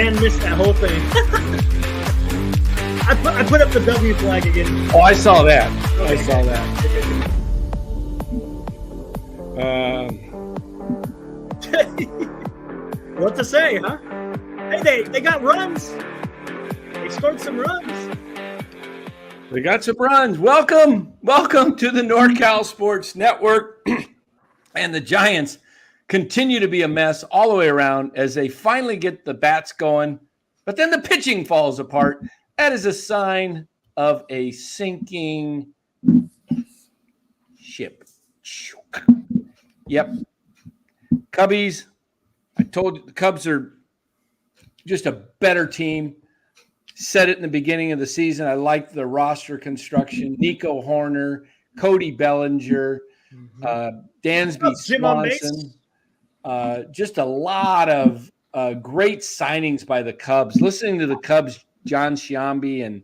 Dan missed that whole thing. I put up the W flag again. Oh, I saw that. I saw that. What to say, huh? Hey, they got runs. They scored some runs. They got some runs. Welcome to the NorCal Sports Network. And the Giants continue to be a mess all the way around as they finally get the bats going. But then the pitching falls apart. That is a sign of a sinking ship. Yep. Cubbies, I told you the Cubs are just a better team. Said it in the beginning of the season. I liked the roster construction. Nico Horner, Cody Bellinger, Dansby Swanson. Just a lot of great signings by the Cubs. Listening to the Cubs, John Sciambi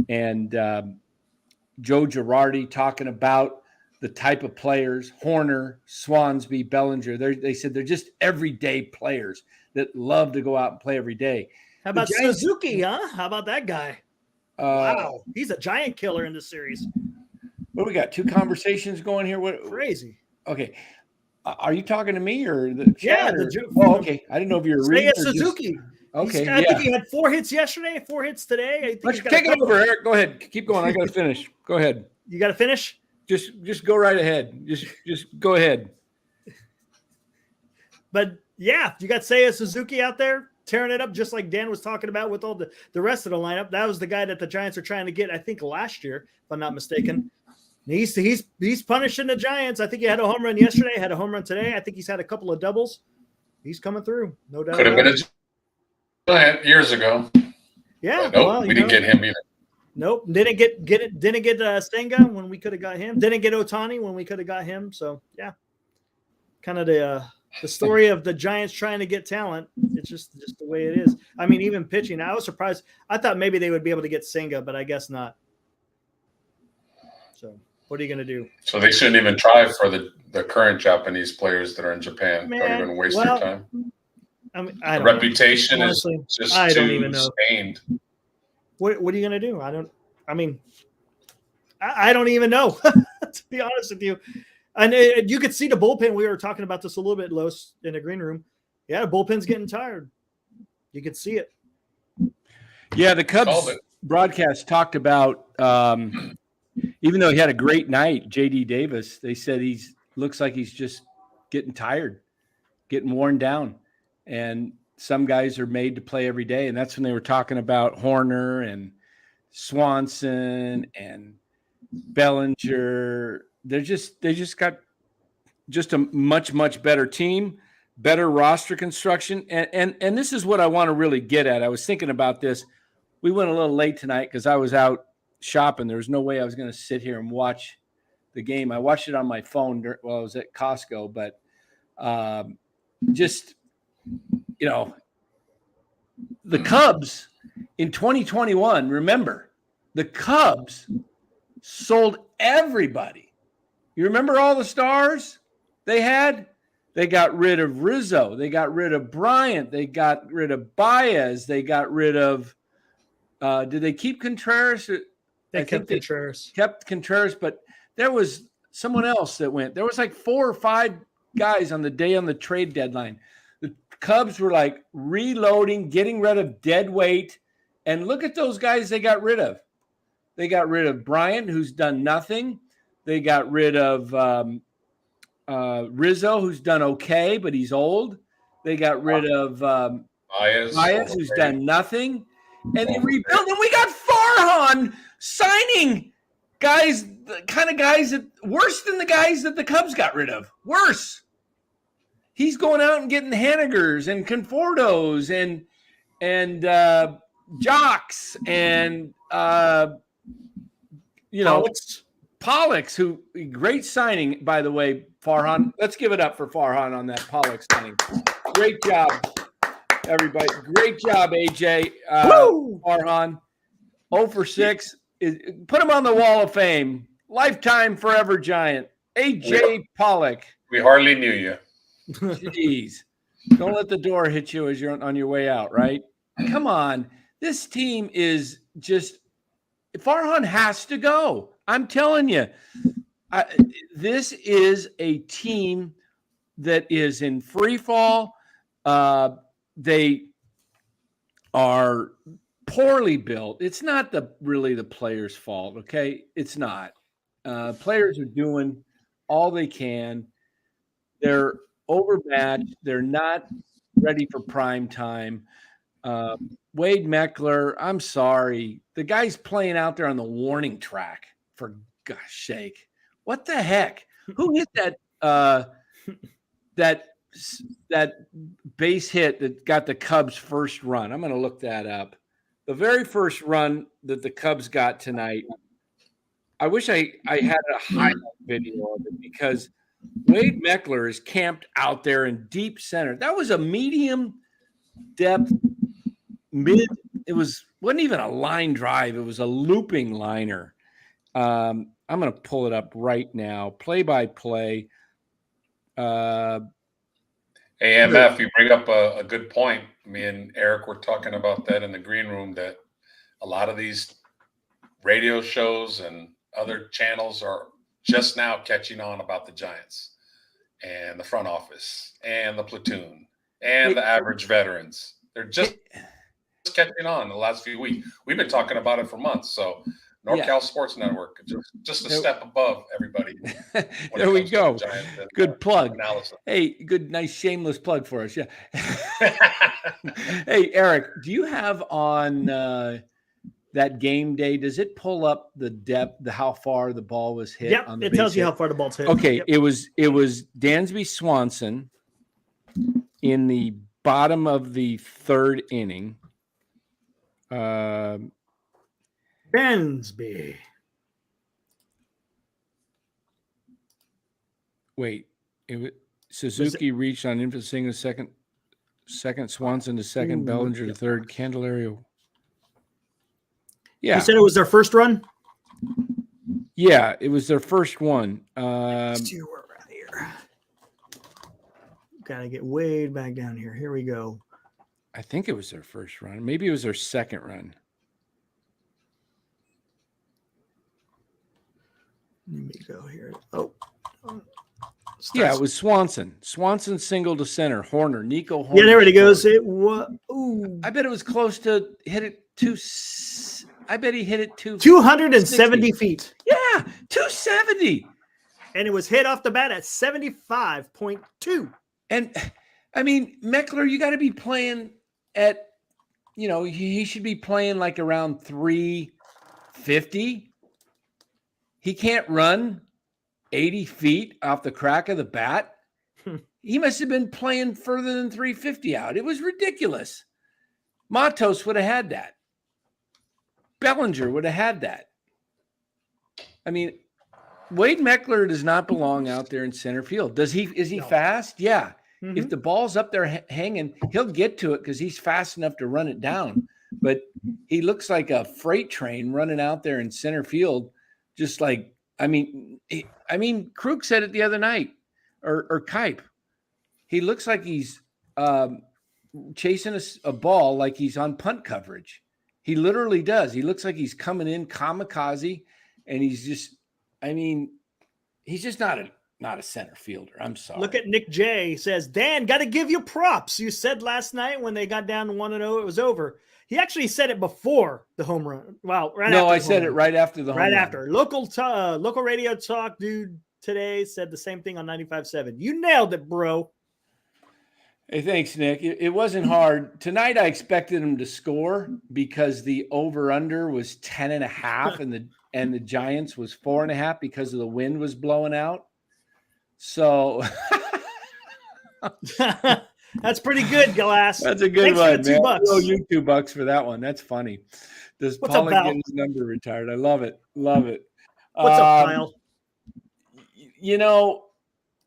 and Joe Girardi talking about the type of players, Horner, Swansby, Bellinger. They said they're just everyday players that love to go out and play every day. How about Suzuki, huh? How about that guy? Wow. He's a giant killer in this series. What do we got? 2 conversations going here? What crazy. Okay. Are you talking to me or the chat? Yeah. Okay. I didn't know if you were reading. Suzuki. Okay. I think he had 4 hits yesterday, 4 hits today. Let's take it over, Eric. Go ahead. Keep going. I got to finish. Go ahead. You got to finish? Just go right ahead. Just go ahead. But yeah, you got Seiya Suzuki out there tearing it up, just like Dan was talking about with all the rest of the lineup. That was the guy that the Giants are trying to get, I think, last year, if I'm not mistaken. He's punishing the Giants. I think he had a home run yesterday, had a home run today. I think he's had a couple of doubles. He's coming through, no doubt. Could have been a Giant years ago. Yeah, nope, we didn't get him either. Nope, didn't get Senga when we could have got him. Didn't get Ohtani when we could have got him. So yeah, kind of the story of the Giants trying to get talent. It's just the way it is. I mean, even pitching, I was surprised. I thought maybe they would be able to get Senga, but I guess not. So what are you going to do? So they shouldn't even try for the current Japanese players that are in Japan. Man, don't even waste your time. I mean, the reputation is just too stained. What are you going to do? I don't even know, to be honest with you. And you could see the bullpen. We were talking about this a little bit, Los, in the green room. Yeah, the bullpen's getting tired. You could see it. Yeah, the Cubs broadcast talked about, even though he had a great night, J.D. Davis, they said looks like he's just getting tired, getting worn down. And some guys are made to play every day. And that's when they were talking about Horner and Swanson and Bellinger. They just got just a much, much better team, better roster construction. And this is what I want to really get at. I was thinking about this. We went a little late tonight because I was out shopping. There was no way I was going to sit here and watch the game. I watched it on my phone while I was at Costco, but the Cubs in 2021, remember, the Cubs sold everybody. You remember all the stars they had? They got rid of Rizzo. They got rid of Bryant. They got rid of Baez. They got rid of did they keep Contreras? They kept Contreras. Kept Contreras, but there was someone else that went. There was like 4 or 5 guys on the day on the trade deadline. The Cubs were like reloading, getting rid of dead weight. And look at those guys they got rid of. They got rid of Bryant, who's done nothing. They got rid of Rizzo, who's done okay, but he's old. They got rid of Baez, who's done nothing. And they rebuilt. And we got Farhan signing guys, the kind of guys that worse than the guys that the Cubs got rid of. Worse. He's going out and getting Hanigers and Confortos and Jocks and Pollux, who great signing, by the way, Farhan. Let's give it up for Farhan on that Pollux signing. Great job, everybody. Great job, AJ. Farhan. 0 for 6. Put him on the Wall of Fame. Lifetime forever Giant. AJ Pollock. We hardly knew you. Jeez. Don't let the door hit you as you're on your way out, right? come on. This team is just Farhan has to go. I'm telling you, this is a team that is in free fall. They are poorly built. It's not really the players' fault, okay? It's not. Players are doing all they can. They're overmatched. They're not ready for prime time. Wade Meckler, I'm sorry. The guy's playing out there on the warning track, for gosh sake. What the heck? Who hit that base hit that got the Cubs' first run? I'm going to look that up. The very first run that the Cubs got tonight, I wish I had a highlight video of it, because Wade Meckler is camped out there in deep center. That was a medium depth mid. It wasn't even a line drive. It was a looping liner. I'm going to pull it up right now. Play by play. AMF, you bring up a good point. Me and Eric were talking about that in the green room, that a lot of these radio shows and other channels are just now catching on about the Giants and the front office and the platoon and the average veterans. They're just catching on in the last few weeks. We've been talking about it for months. So NorCal Sports Network, just a step above everybody. There we go. Good plug. Analysis. Hey, good, nice, shameless plug for us. Yeah. Hey, Eric, do you have on that game day, does it pull up the depth, how far the ball was hit? Yep, it tells you how far the ball's hit. Okay, yep. it was Dansby Swanson in the bottom of the third inning. Dansby. Wait, Suzuki reached on in for single, second Swanson to second, Bellinger to third, Candelario. Yeah, you said it was their first run. Yeah, it was their first one. Let's see where we're at here. Gotta get way back down here. Here we go. I think it was their first run. Maybe it was their second run. Let me go here. Oh. Yeah, it was Swanson. Swanson single to center. Horner, Nico Horner. Yeah, there it goes. It was. Ooh. I bet it was close to hit it I bet he hit it 270 feet. Yeah, 270. And it was hit off the bat at 75.2. And I mean, Meckler, you got to be playing at, he should be playing like around 350. He can't run 80 feet off the crack of the bat. He must have been playing further than 350 out. It was ridiculous. Matos would have had that. Bellinger would have had that. I mean, Wade Meckler does not belong out there in center field. Is he fast? Yeah. Mm-hmm. If the ball's up there hanging, he'll get to it because he's fast enough to run it down. But he looks like a freight train running out there in center field, just like, Krug said it the other night, or Kipe. He looks like he's chasing a ball like he's on punt coverage. He literally does. He looks like he's coming in kamikaze, and he's just not a center fielder. I'm sorry. Look at Nick J. He says, Dan, got to give you props. You said last night when they got down to 1-0, it was over. He actually said it before the home run. Well, I said it right after the home run. Right after. Local radio talk dude today said the same thing on 95.7. You nailed it, bro. Hey, thanks, Nick. It wasn't hard. Tonight I expected him to score because the over-under was 10.5 and the Giants was 4.5 because of the wind was blowing out. So that's pretty good, Glass. That's a good one, man. $2. I'll owe you $2 for that one. That's funny. Does Pollock get his number retired? I love it. Love it. What's up, Kyle?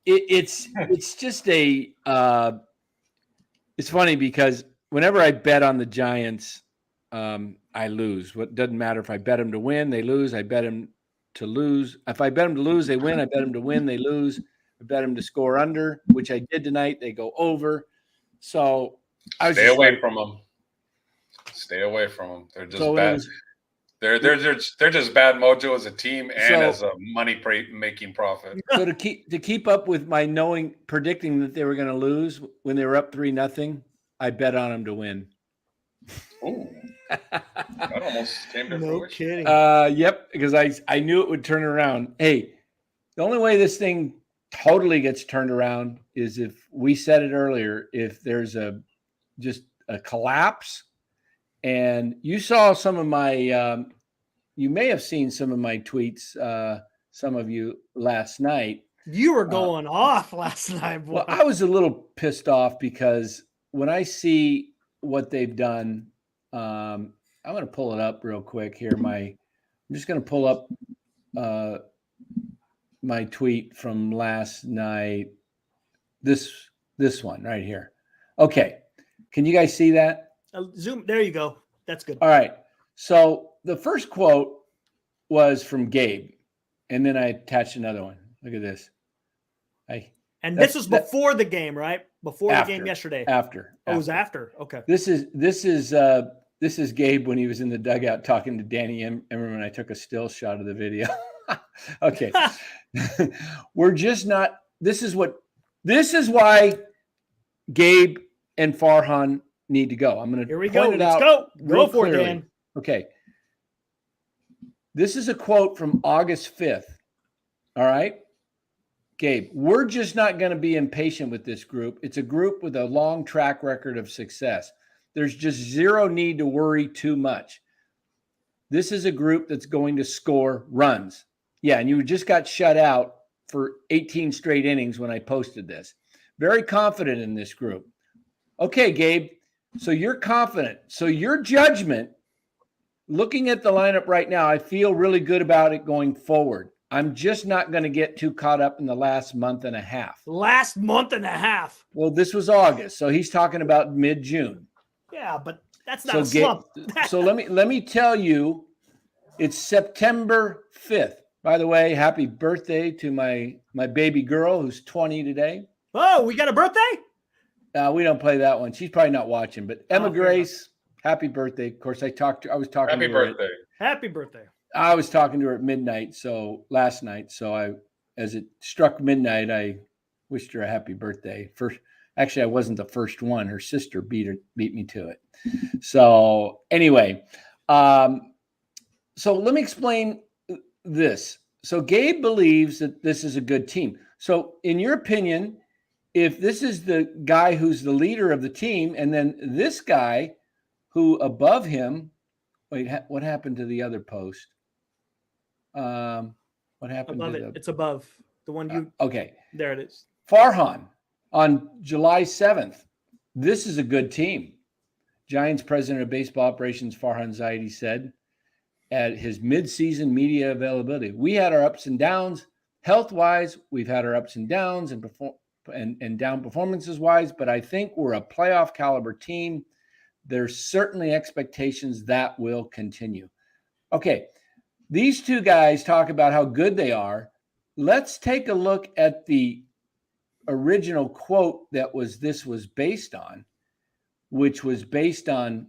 It's just a it's funny because whenever I bet on the Giants, I lose. What doesn't matter if I bet them to win, they lose. I bet them to lose. If I bet them to lose, they win. I bet them to win, they lose. I bet them to score under, which I did tonight. They go over. So I was stay away from them. Stay away from them. They're just So bad. They're just bad mojo as a team and as a money making profit. So to keep up with my predicting that they were going to lose when they were up 3-0, I bet on them to win. Ooh, that almost came to No fruition. kidding. Yep, because I knew it would turn around. Hey, the only way this thing totally gets turned around is if we said it earlier, if there's just a collapse. And you saw some of my you may have seen some of my tweets, some of you last night. You were going off last night, boy. Well, I was a little pissed off because when I see what they've done, I'm going to pull it up real quick here. I'm just going to pull up my tweet from last night. This one right here. Okay. Can you guys see that? Zoom. There you go. That's good. All right. So the first quote was from Gabe, and then I attached another one. Look at this. This was before the game, right? Before the game yesterday. After. Oh, it was after. Okay. This is Gabe when he was in the dugout talking to Danny Emmerman. I took a still shot of the video. Okay. We're just not. This is why Gabe and Farhan need to go. I'm going to Here we go. Let's go for it, Dan. Okay. This is a quote from August 5th. All right. Gabe, we're just not going to be impatient with this group. It's a group with a long track record of success. There's just zero need to worry too much. This is a group that's going to score runs. Yeah, and you just got shut out for 18 straight innings when I posted this. Very confident in this group. Okay, Gabe, so you're confident. So your judgment, looking at the lineup right now, I feel really good about it going forward. I'm just not going to get too caught up in the last month and a half. Last month and a half. Well, this was August, so he's talking about mid-June. Yeah, but that's not a slump. So let me tell you, it's September 5th. By the way, happy birthday to my baby girl who's 20 today. Oh, we got a birthday? We don't play that one. She's probably not watching, but Emma Grace, happy birthday. Of course, I was talking happy to her. Birthday. Happy birthday. I was talking to her at midnight, last night. So as it struck midnight, I wished her a happy birthday. Actually, I wasn't the first one. Her sister beat me to it. So anyway, so let me explain this. So Gabe believes that this is a good team. So in your opinion, if this is the guy who's the leader of the team, and then this guy who above him, wait, what happened to the other post? What happened above to it? It's above the one you. Okay. There it is. Farhan on July 7th. This is a good team. Giants president of baseball operations Farhan Zaidi said at his midseason media availability, "We had our ups and downs health-wise. We've had our ups and downs and down performances-wise, but I think we're a playoff caliber team. There's certainly expectations that will continue." Okay, these two guys talk about how good they are. Let's take a look at the original quote that this was based on, which was based on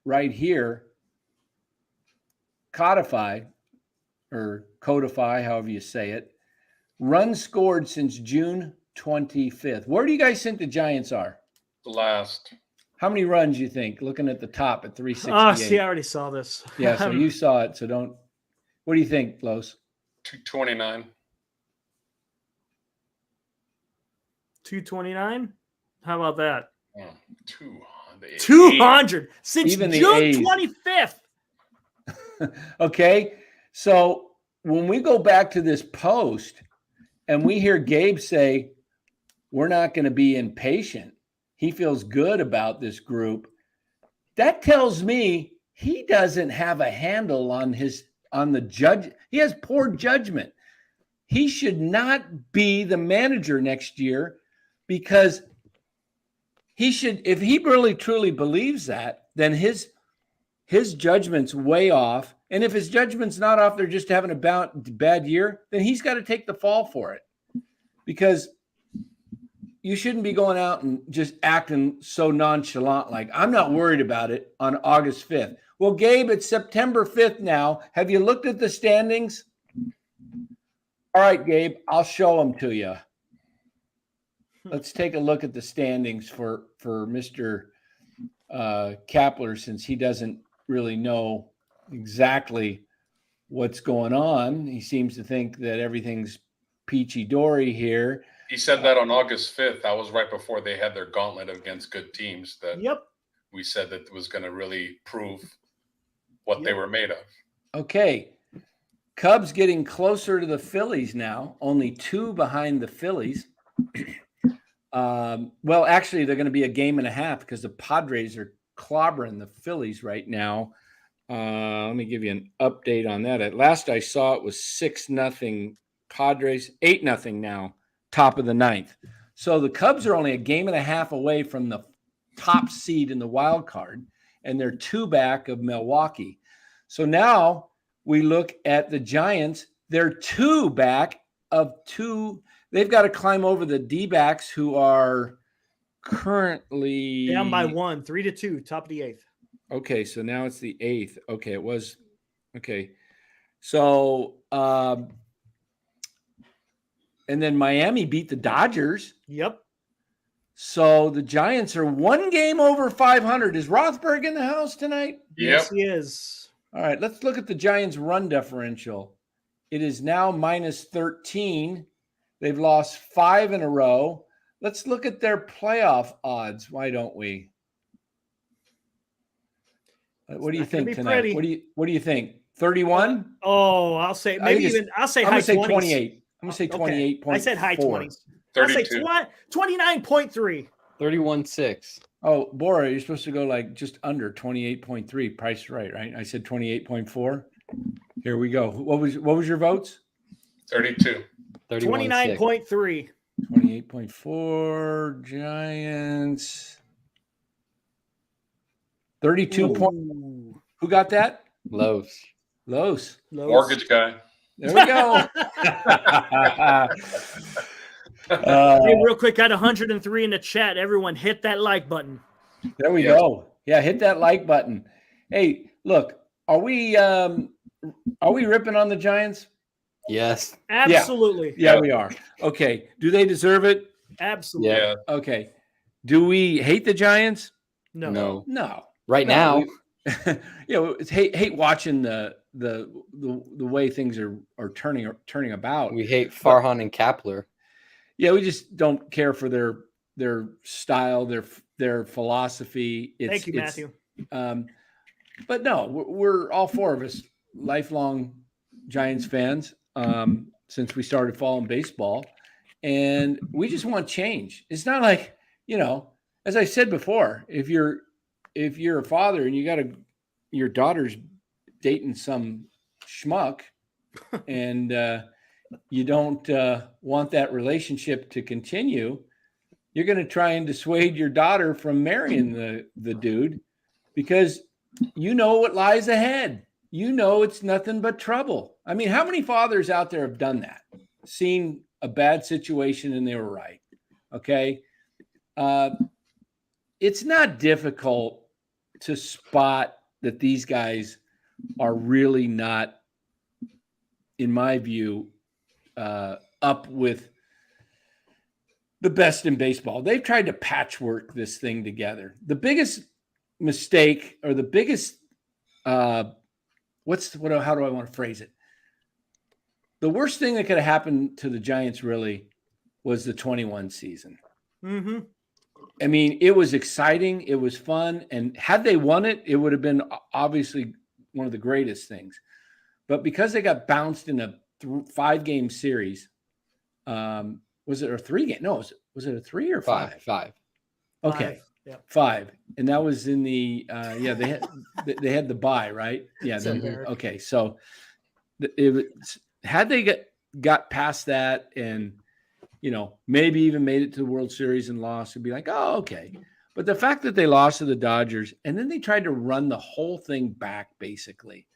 right here, codify, however you say it, runs scored since June 25th. Where do you guys think the Giants are? The last. How many runs you think? Looking at the top at 368. Oh, see, I already saw this. Yeah, so you saw it. So don't. What do you think, Los? 229. 229. How about that? 200. 200 since Even the June A's. 25th. Okay, so when we go back to this post and we hear Gabe say, "We're not going to be impatient," he feels good about this group. That tells me he doesn't have a handle on the judge. He has poor judgment. He should not be the manager next year, because he should, if he really truly believes that, then his judgment's way off. And if his judgment's not off, they're just having a bad year, then he's got to take the fall for it. Because, you shouldn't be going out and just acting so nonchalant. Like, I'm not worried about it on August 5th. Well, Gabe, it's September 5th now. Have you looked at the standings? All right, Gabe, I'll show them to you. Let's take a look at the standings for Mr. Kapler, since he doesn't really know exactly what's going on. He seems to think that everything's peachy dory here. He said that on August 5th. That was right before they had their gauntlet against good teams. That we said that was going to really prove what they were made of. Okay. Cubs getting closer to the Phillies now, only 2 behind the Phillies. Well, actually, they're going to be a game and a half because the Padres are clobbering the Phillies right now. Let me give you an update on that. At last I saw it was 6-0 Padres, 8-0 now, top of the 9th. So the Cubs are only a game and a half away from the top seed in the wild card, and they're 2 back of Milwaukee. So now we look at the Giants. They're 2 back of 2. They've got to climb over the D-backs, who are currently down by 1, 3-2, top of the 8th. Okay, so now it's the 8th. Okay, it was okay. So and then Miami beat the Dodgers. Yep. So the Giants are 1 game over 500. Is Rothberg in the house tonight? Yes, he is. All right, let's look at the Giants' run differential. It is now -13. They've lost 5 in a row. Let's look at their playoff odds. Why don't we? What do you think tonight? What do you think? 31? I'll say maybe I'll say high 20s. 28. I'm gonna say 28. I said high 20s. 32. I'll say 29.3. 31.6. Oh, Bora, you're supposed to go like just under 28.3. Price right? I said 28.4. Here we go. What was your votes? 32. 29.3. 28.4 Giants. 32 points. Who got that? Lowe's. Mortgage guy. There we go. Hey, real quick, got 103 in the chat. Everyone hit that like button. There we go. Yeah, hit that like button. Hey, look, are we ripping on the Giants? Yes. Absolutely. Yeah, we are. Okay. Do they deserve it? Absolutely. Yeah. Okay. Do we hate the Giants? No. Right now. It's hate watching the way things are turning about. We hate Farhan and Kapler. Yeah, we just don't care for their style, their philosophy. Thank you, Matthew. But no, we're all 4 of us lifelong Giants fans since we started following baseball, and we just want change. It's not like, as I said before, if you're a father and you got your daughter's dating some schmuck and you don't want that relationship to continue, you're going to try and dissuade your daughter from marrying the dude because you know what lies ahead. You know it's nothing but trouble. I mean, how many fathers out there have done that? Seen a bad situation and they were right. Okay. It's not difficult to spot that these guys are really not, in my view, up with the best in baseball. They've tried to patchwork this thing together. The biggest mistake, or the biggest, how do I want to phrase it? The worst thing that could have happened to the Giants really was the 21 season. Mm-hmm. I mean, it was exciting. It was fun. And had they won it, it would have been obviously one of the greatest things. But because they got bounced in a 5-game series, was it a 3-game? No, was it a 3 or 5? 5. Okay. 5. And that was in the they had the bye, right? Yeah. Okay. So had they got past that and maybe even made it to the World Series and lost, it'd be like, oh, okay. But the fact that they lost to the Dodgers and then they tried to run the whole thing back, basically.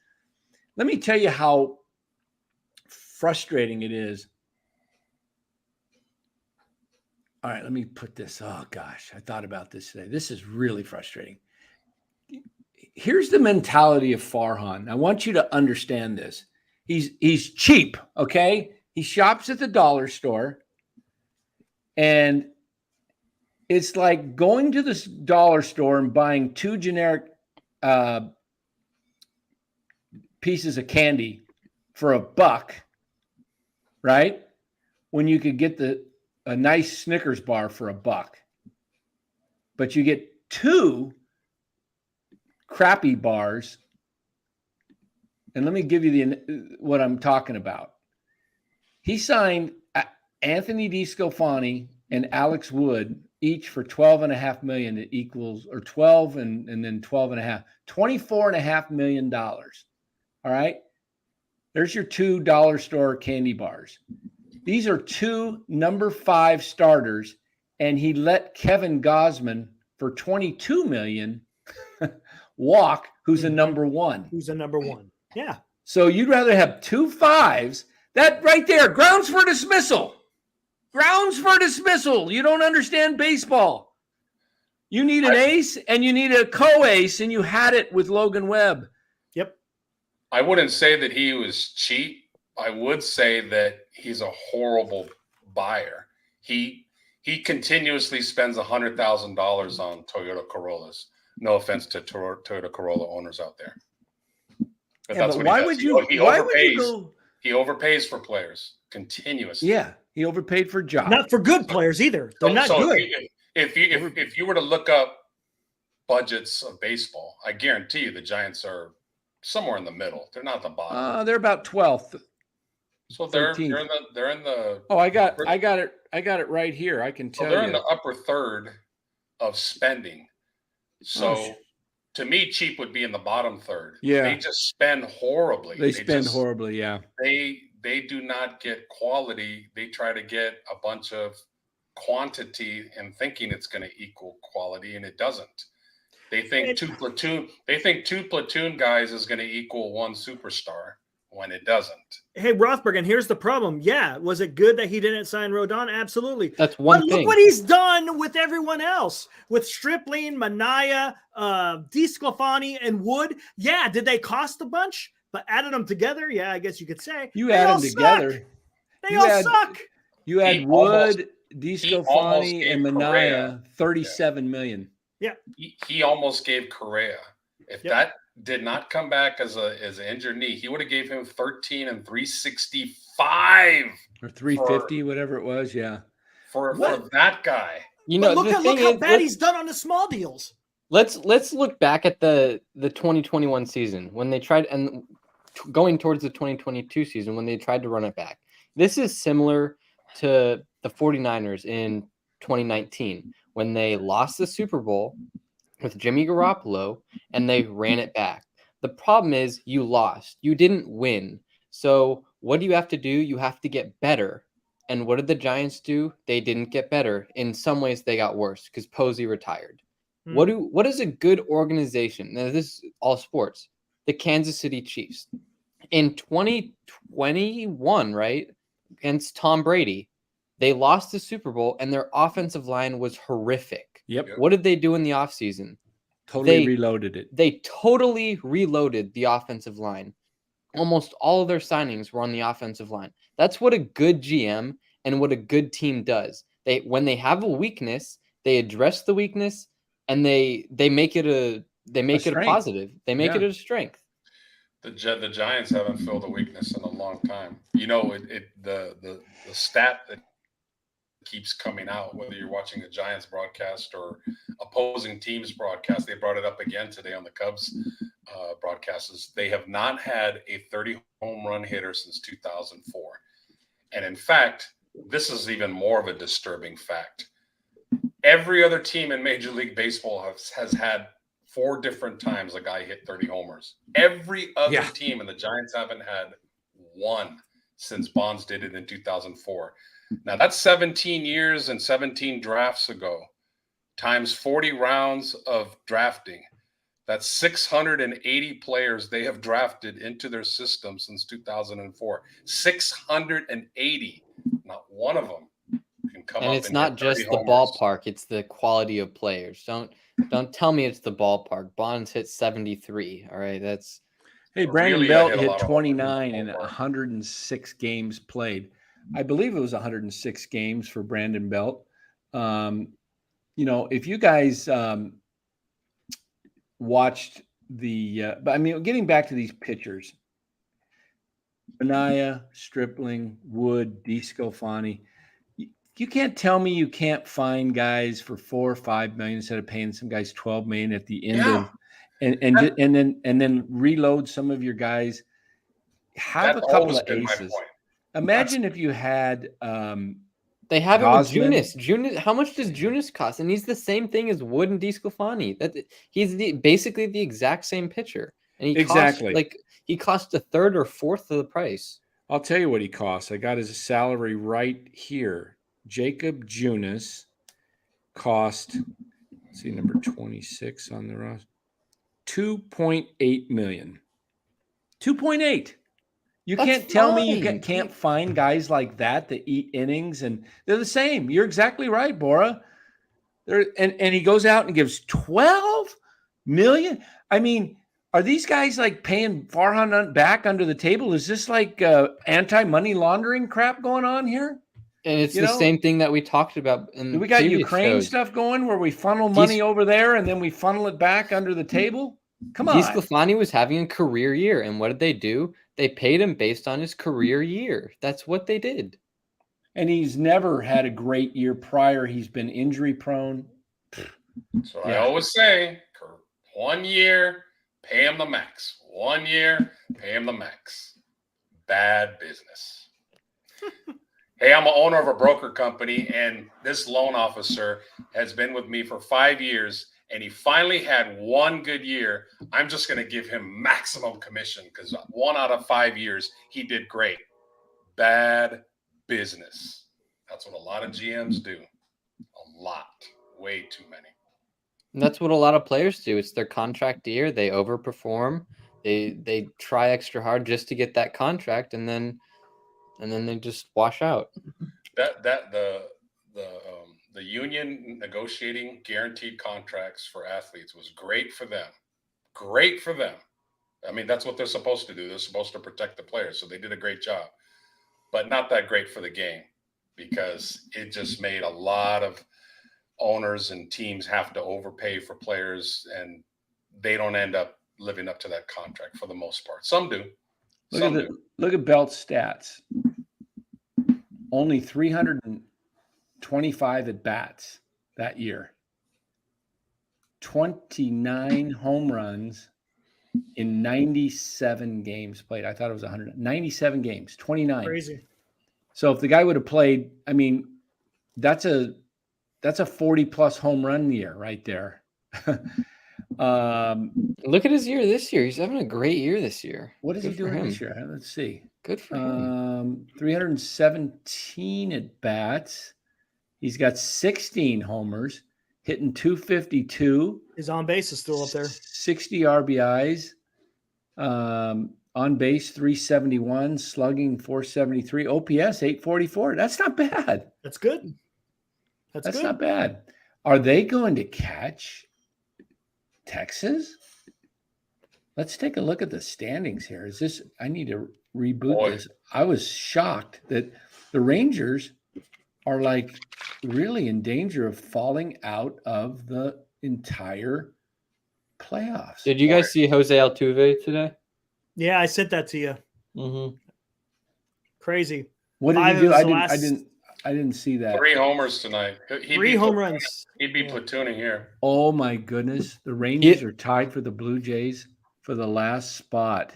Let me tell you how frustrating it is All right, let me put this. Oh gosh, I thought about this today. This is really frustrating. Here's the mentality of Farhan. I want you to understand this. He's cheap, okay? He shops at the dollar store, and it's like going to the dollar store and buying 2 generic pieces of candy for $1, right? When you could get a nice Snickers bar for $1, but you get 2 crappy bars. And let me give you what I'm talking about. He signed Anthony DeSclafani and Alex Wood each for $12.5 million. It equals, or 12 and then 12.5, $24.5 million. All right. There's your 2 dollar store candy bars. These are 2 number 5 starters, and he let Kevin Gosman for $22 million walk, who's a number 1. Who's a number 1? Yeah. So you'd rather have 2 5s. That right there, grounds for dismissal. Grounds for dismissal. You don't understand baseball. You need an ace and you need a co-ace, and you had it with Logan Webb. Yep. I wouldn't say that he was cheap. I would say that he's a horrible buyer. He continuously spends $100,000 on Toyota Corollas. No offense to Toyota Corolla owners out there. But that's what why he does. would you? He why overpays. Would you go? He overpays for players continuously. Yeah, he overpaid for jobs. Not for good players either. They're not good. If you were to look up budgets of baseball, I guarantee you the Giants are somewhere in the middle. They're not the bottom. They're about 12th. So they're in the. Oh, I got it right here. I can tell you. They're in the upper third of spending. So to me, cheap would be in the bottom third. Yeah. They just spend horribly. They spend horribly, yeah. They do not get quality. They try to get a bunch of quantity and thinking it's going to equal quality, and it doesn't. They think two platoon guys is going to equal 1 superstar when it doesn't. Hey, Rothberg, here's the problem. Yeah, was it good that he didn't sign Rodon? Absolutely. That's one but thing. Look what he's done with everyone else. With Stripling, Manaea, DeSclafani, and Wood. Yeah, did they cost a bunch? But added them together, yeah, I guess you could say. You add them together. They all suck. You had Wood, DeSclafani, and Manaea, $37 million. Yeah. He almost gave Correa. If that did not come back as an injured knee, he would have gave him 13 and 365 or 350, whatever it was. Yeah, for that guy. You know, look how bad he's done on the small deals. Let's look back at the 2021 season when they tried, and going towards the 2022 season when they tried to run it back. This is similar to the 49ers in 2019 when they lost the Super Bowl with Jimmy Garoppolo and they ran it back. The problem is you lost. You didn't win. So what do you have to do? You have to get better. And what did the Giants do? They didn't get better. In some ways, they got worse because Posey retired. What is a good organization? Now, this is all sports. The Kansas City Chiefs. In 2021, right, against Tom Brady, they lost the Super Bowl and their offensive line was horrific. Yep. What did they do in the offseason? Totally reloaded it. They totally reloaded the offensive line. Almost all of their signings were on the offensive line. That's what a good GM and what a good team does. When they have a weakness, they address the weakness and they make it a positive. They make it a strength. The Giants haven't filled a weakness in a long time. You know, the stat that keeps coming out, whether you're watching the Giants broadcast or opposing teams broadcast, they brought it up again today on the Cubs broadcast, is they have not had a 30 home run hitter since 2004. And in fact, this is even more of a disturbing fact. Every other team in Major League Baseball has had 4 different times a guy hit 30 homers. Every other team, and the Giants haven't had 1 since Bonds did it in 2004. Now, that's 17 years and 17 drafts ago, times 40 rounds of drafting. That's 680 players they have drafted into their system since 2004. 680. Not one of them can come come And up it's and not hit just 30 the homers. ballpark; it's the quality of players. Don't tell me it's the ballpark. Bonds hit 73. All right, that's Hey, Brandon Really, Belt hit a hit lot of homers in the 29 in ballpark. 106 games played. I believe it was 106 games for Brandon Belt. If you guys watched but I mean, getting back to these pitchers, Benaya, Stripling, Wood, DeSclafani, you can't tell me you can't find guys for $4 or $5 million instead of paying some guys $12 million at the end of, and then reload some of your guys. Have a That's couple always of been my aces. point. Imagine if you had they have Gosman. it with Junis. Junis, how much does Junis cost? And he's the same thing as Wood and DeSclafani. That he's basically the exact same pitcher, and he costs a third or fourth of the price. I'll tell you what he costs. I got his salary right here. Jacob Junis cost, let's see, number 26 on the roster, $2.8 million. 2.8. You That's can't tell me you fine. can't find guys like that eat innings, and they're the same. You're exactly right, Bora. And he goes out and gives $12 million. I mean, are these guys like paying Farhan back under the table? Is this like anti-money laundering crap going on here? And it's the same thing that we talked about in we got previous Ukraine shows. stuff going where we funnel money over there and then we funnel it back under the table. Come on. DeSclafani was having a career year, and what did they do? They paid him based on his career year. That's what they did. And he's never had a great year prior. He's been injury prone. So I always say, 1 year, pay him the max. 1 year, pay him the max. Bad business. Hey, I'm an owner of a broker company, and this loan officer has been with me for 5 years, and he finally had 1 good year. I'm just going to give him maximum commission because 1 out of 5 years, he did great. Bad business. That's what a lot of GMs do. A lot. Way too many. And that's what a lot of players do. It's their contract year. They overperform. They try extra hard just to get that contract, and then they just wash out. The union negotiating guaranteed contracts for athletes was great for them. Great for them. I mean, that's what they're supposed to do. They're supposed to protect the players, so they did a great job. But not that great for the game because it just made a lot of owners and teams have to overpay for players, and they don't end up living up to that contract for the most part. Some do. Look at Belt's stats. Only 325 at bats that year. 29 home runs in 97 games played. I thought it was 197 games, 29. Crazy. So if the guy would have played, I mean, that's a 40+ home run year right there. Look at his year this year. He's having a great year this year. What is he doing this year? Let's see. Good for him. 317 at bats. He's got 16 homers, hitting 252. His on base is still up there. 60 RBIs. On base 371, slugging 473, OPS 844. That's not bad. That's good. That's good. Not bad. Are they going to catch Texas? Let's take a look at the standings here. I need to reboot this. I was shocked that the Rangers are like really in danger of falling out of the entire playoffs. Did you guys see Jose Altuve today? Yeah, I sent that to you. Mm-hmm. Crazy. What did he do? I didn't see that. 3 homers tonight. 3 home runs. He'd be platooning here. Oh my goodness. The Rangers are tied for the Blue Jays for the last spot.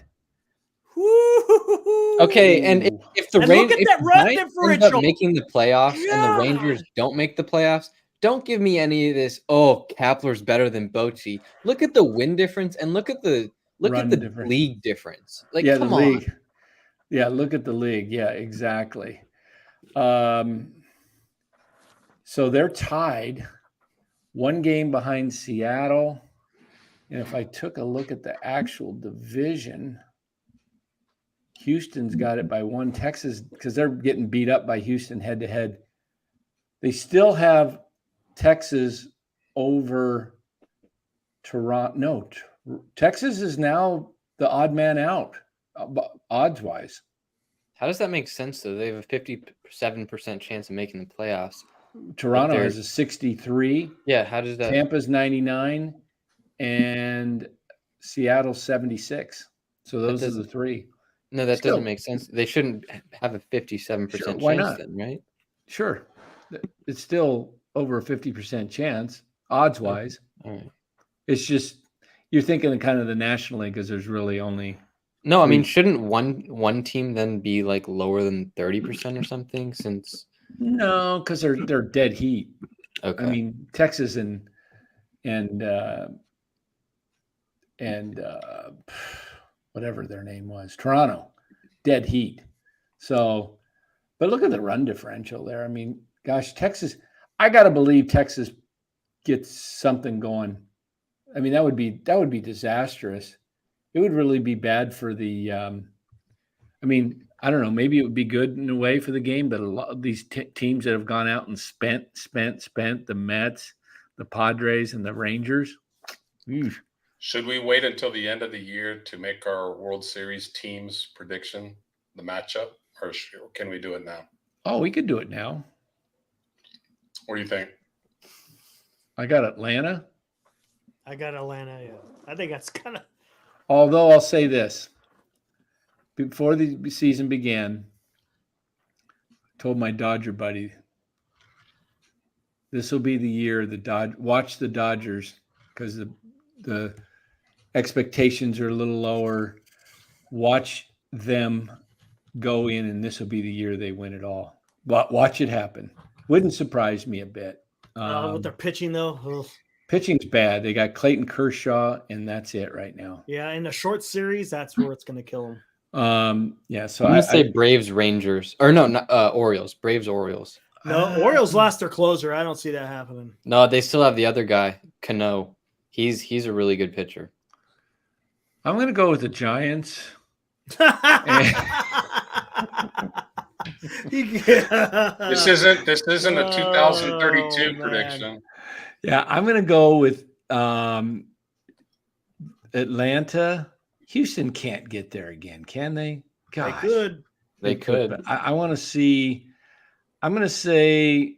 Woo-hoo-hoo-hoo. Okay, and if the Rangers end up making the playoffs and the Rangers don't make the playoffs, don't give me any of this. Oh, Kapler's better than Bochy. Look at the win difference and look at the league difference. Like, come on. League. Yeah, look at the league. Yeah, exactly. So they're tied 1 game behind Seattle. And if I took a look at the actual division, Houston's got it by 1. Texas, because they're getting beat up by Houston head to head, They still have Texas over Toronto. No, Texas is now the odd man out, odds wise. How does that make sense, though? They have a 57% chance of making the playoffs. Toronto has a 63. Yeah, how does that? Tampa's 99, and Seattle's 76. So those are the three. No, that doesn't make sense. They shouldn't have a 57% why chance not? then, right? Sure. It's still over a 50% chance, odds-wise. All right. It's just you're thinking of kind of the National League because there's really only No, I mean, shouldn't one team then be like lower than 30% or something? Since no, because they're dead heat. Okay. I mean, Texas and whatever their name was, Toronto, dead heat. So, but look at the run differential there. I mean, gosh, Texas, I got to believe Texas gets something going. I mean, that would be disastrous. It would really be bad for the, I mean, I don't know, maybe it would be good in a way for the game, but a lot of these teams that have gone out and spent, the Mets, the Padres, and the Rangers. Should we wait until the end of the year to make our World Series teams prediction, the matchup, or can we do it now? Oh, we could do it now. What do you think? I got Atlanta. I got Atlanta. Yeah. I think that's kind of. Although I'll say this. Before the season began, I told my Dodger buddy, this will be the year watch the Dodgers because the expectations are a little lower. Watch them go in, and this will be the year they win it all. But watch it happen. Wouldn't surprise me a bit. With their pitching, though. Ugh. Pitching's bad. They got Clayton Kershaw, and that's it right now. Yeah, in a short series, that's where it's going to kill them. Yeah, so I'm going to say Braves, Rangers. Or no, not, Orioles. Braves, Orioles. No, Orioles lost their closer. I don't see that happening. No, they still have the other guy, Cano. He's a really good pitcher. I'm going to go with the Giants. This isn't a 2032 prediction. Yeah, I'm going to go with Atlanta. Houston can't get there again, can they? Gosh, They could. But I want to see. I'm going to say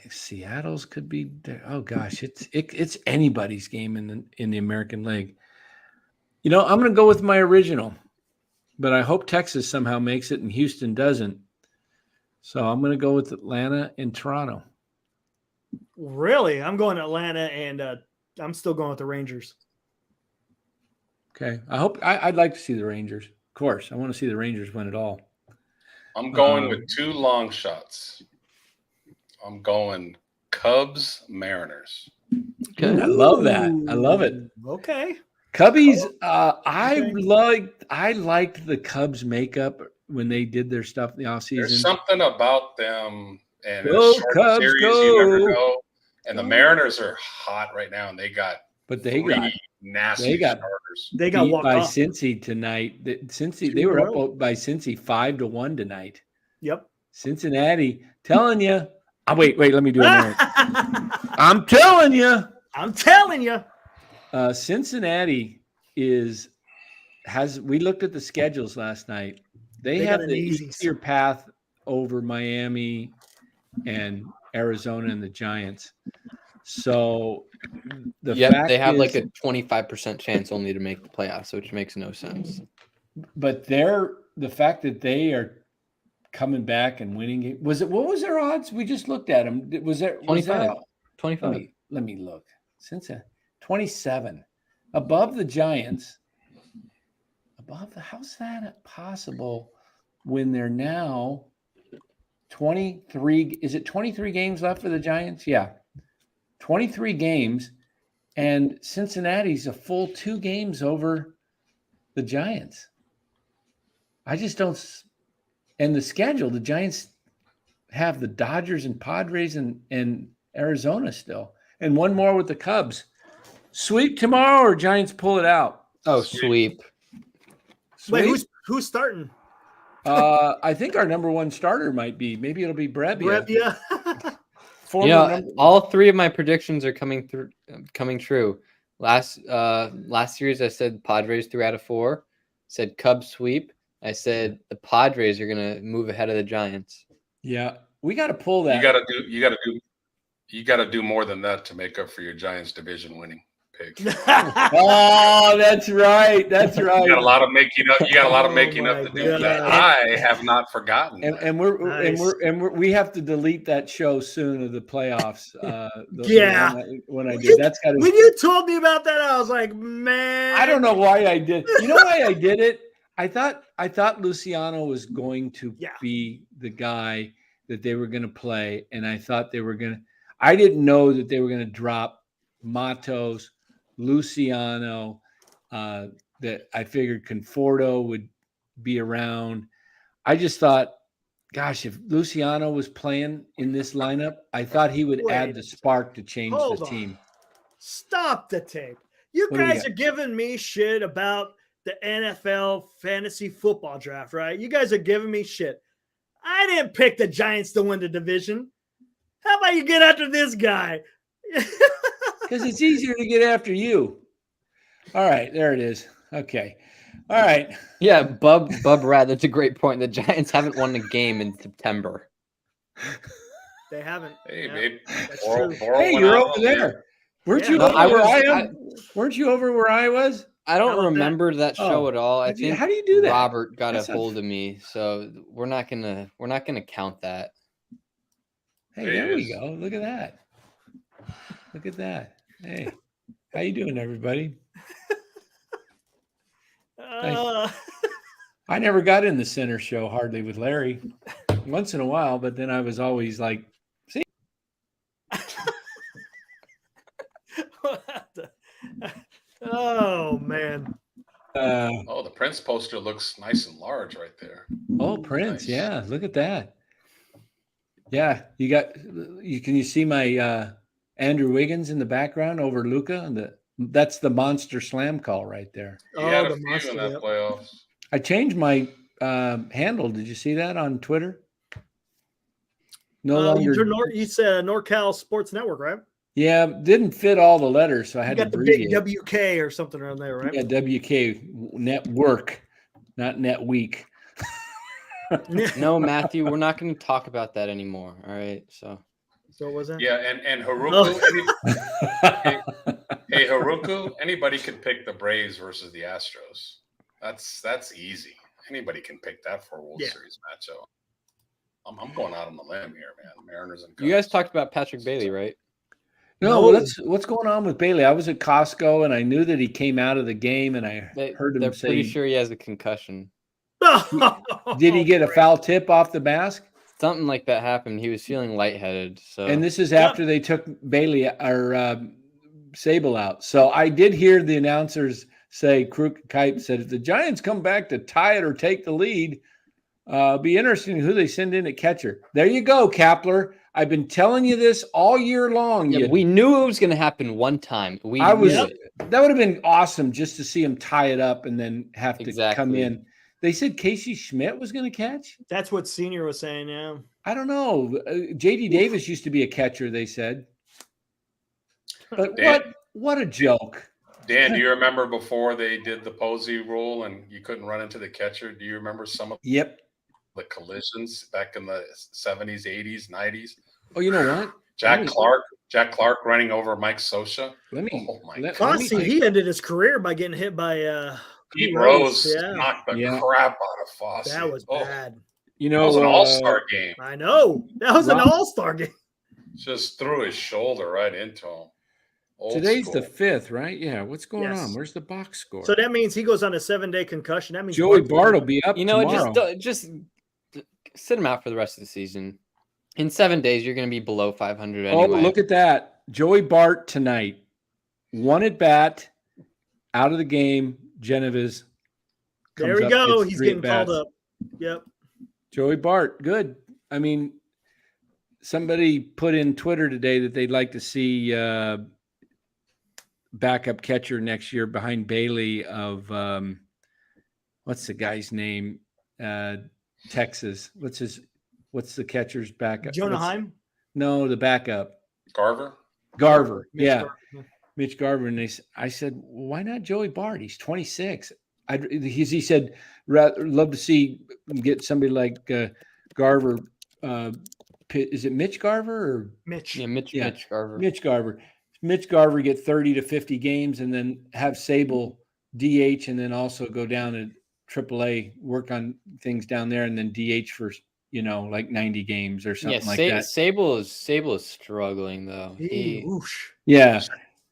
Seattle's could be there. Oh gosh, it's anybody's game in the American League. You know, I'm going to go with my original, but I hope Texas somehow makes it and Houston doesn't. So I'm going to go with Atlanta and Toronto. Really? I'm going Atlanta, and I'm still going with the Rangers. Okay. I'd like to see the Rangers. Of course, I want to see the Rangers win it all. I'm going with two long shots. I'm going Cubs, Mariners. Okay. I love that. I love it. Okay. Cubbies, I liked the Cubs makeup when they did their stuff in the offseason. There's something about them, and Go, a short Cubs, series, go. you never know. And the Mariners are hot right now, and they got nasty starters. They got walked by off. Cincy tonight. They were up by Cincy 5-1 tonight. Yep. Cincinnati, telling you. Wait, let me do it. I'm telling you. Cincinnati we looked at the schedules last night. They have the easier path over Miami and Arizona and the Giants. So they have like a 25% chance only to make the playoffs, which makes no sense. But the fact that they are coming back and winning, what was their odds? We just looked at them. Was there 25? 25. Let me look. Cincinnati 27 above the Giants. How's that possible when they're now 23? Is it 23 games left for the Giants? Yeah. 23 games, and Cincinnati's a full 2 games over the Giants. I just don't. And the schedule, the Giants have the Dodgers and Padres and Arizona still, and one more with the Cubs. Sweep tomorrow, or Giants pull it out? Oh, sweep. Wait, who's starting? I think our number one starter maybe it'll be Brebbia. All three of my predictions are coming true. Last series, I said Padres 3 out of 4. Said Cubs sweep. I said the Padres are gonna move ahead of the Giants. Yeah, we got to pull that. You got to do more than that to make up for your Giants division winning pick. Oh, that's right. That's right. You got a lot of making up. You got a lot of making up to do God. that. I have not forgotten. And we have to delete that show soon of the playoffs. When I did, that's got to. When you told me about that, I was like, man, I don't know why I did. You know why I did it? I thought Luciano was going to be the guy that they were going to play, and I thought they were going to. I didn't know that they were going to drop Matos, Luciano. That I figured Conforto would be around. I just thought, gosh, if Luciano was playing in this lineup, I thought he would add the spark to change the team. Stop the tape. You guys are giving me shit about the NFL fantasy football draft, right? You guys are giving me shit. I didn't pick the Giants to win the division. How about you get after this guy? Because it's easier to get after you. All right, there it is. Okay. All right. Yeah, Bub Rad, that's a great point. The Giants haven't won a game in September. They haven't. Hey, babe. Hey, you're over there. Weren't you over where I am? Weren't you over where I was? I don't remember that show at all. I think how do you do that? Robert got a hold of me, so we're not gonna count that. Hey, there we go. Look at that. Look at that. Hey, how you doing, everybody? I never got in the center show hardly with Larry. Once in a while, but then I was always like, see. Oh man. The Prince poster looks nice and large right there. Oh, Prince, nice. Yeah, look at that. Yeah, can you see my Andrew Wiggins in the background over Luka, and that's the monster slam call right there. He had a few in that playoffs. I changed my handle. Did you see that on Twitter? No longer. You said NorCal Sports Network, right? Yeah, didn't fit all the letters, so I had to abbreviate. The big WK or something around there, right? Yeah, WK Network, not Net Week. No, Matthew, we're not going to talk about that anymore. All right, so was that? Yeah, and Haruku. Hey, Haruku. Anybody can pick the Braves versus the Astros. That's easy. Anybody can pick that for a World Series matchup. I'm going out on the limb here, man. Mariners and Cubs. You guys talked about Patrick Bailey, right? No, what's going on with Bailey? I was at Costco and I knew that he came out of the game, and I heard him say, "They're pretty sure he has a concussion." Did he get a foul tip off the mask? Something like that happened. He was feeling lightheaded. So, and this is after they took Bailey or Sable out. So I did hear the announcers say, Crook Kite said, if the Giants come back to tie it or take the lead, be interesting who they send in at catcher. There you go, Kapler. I've been telling you this all year long. Yeah, we knew it was going to happen one time. That would have been awesome just to see him tie it up and then have to come in. They said Casey Schmidt was going to catch. That's what Senior was saying. Yeah, I don't know. J.D. Davis used to be a catcher, they said. But Dan, what a joke. Dan, do you remember before they did the Posey rule and you couldn't run into the catcher? Do you remember some of the collisions back in the 70s, 80s, 90s? Oh, you know what? Jack Clark running over Mike Sosha. He ended his career by getting hit by Pete Rose knocked the crap out of Fosse. That was bad. You know, that was an all-star game. I know. That was an all-star game. Just threw his shoulder right into him. Today's the 5th, right? Yeah. What's going on? Where's the box score? So that means he goes on a 7-day concussion. That means Joey Bart will be up tomorrow. Just sit him out for the rest of the season. In 7 days, you're going to be below 500 anyway. Oh, look at that. Joey Bart tonight. 1 at bat, out of the game. Genevieve. There we go. He's getting called up. Yep. Joey Bart. Good. I mean, somebody put in Twitter today that they'd like to see backup catcher next year behind Bailey of what's the guy's name? Texas. What's the catcher's backup? Jonah Heim? No, the backup. Garver. Mitch Yeah. Garver. Mitch Garver. And I said, well, why not Joey Bart? He's 26. He said, love to see get somebody like Garver. Is it Mitch Garver or Mitch? Yeah, Mitch Garver. Mitch Garver. Mitch Garver get 30 to 50 games and then have Sable DH and then also go down to AAA, work on things down there and then DH for, like 90 games or something like that. Sable is struggling though. Yeah.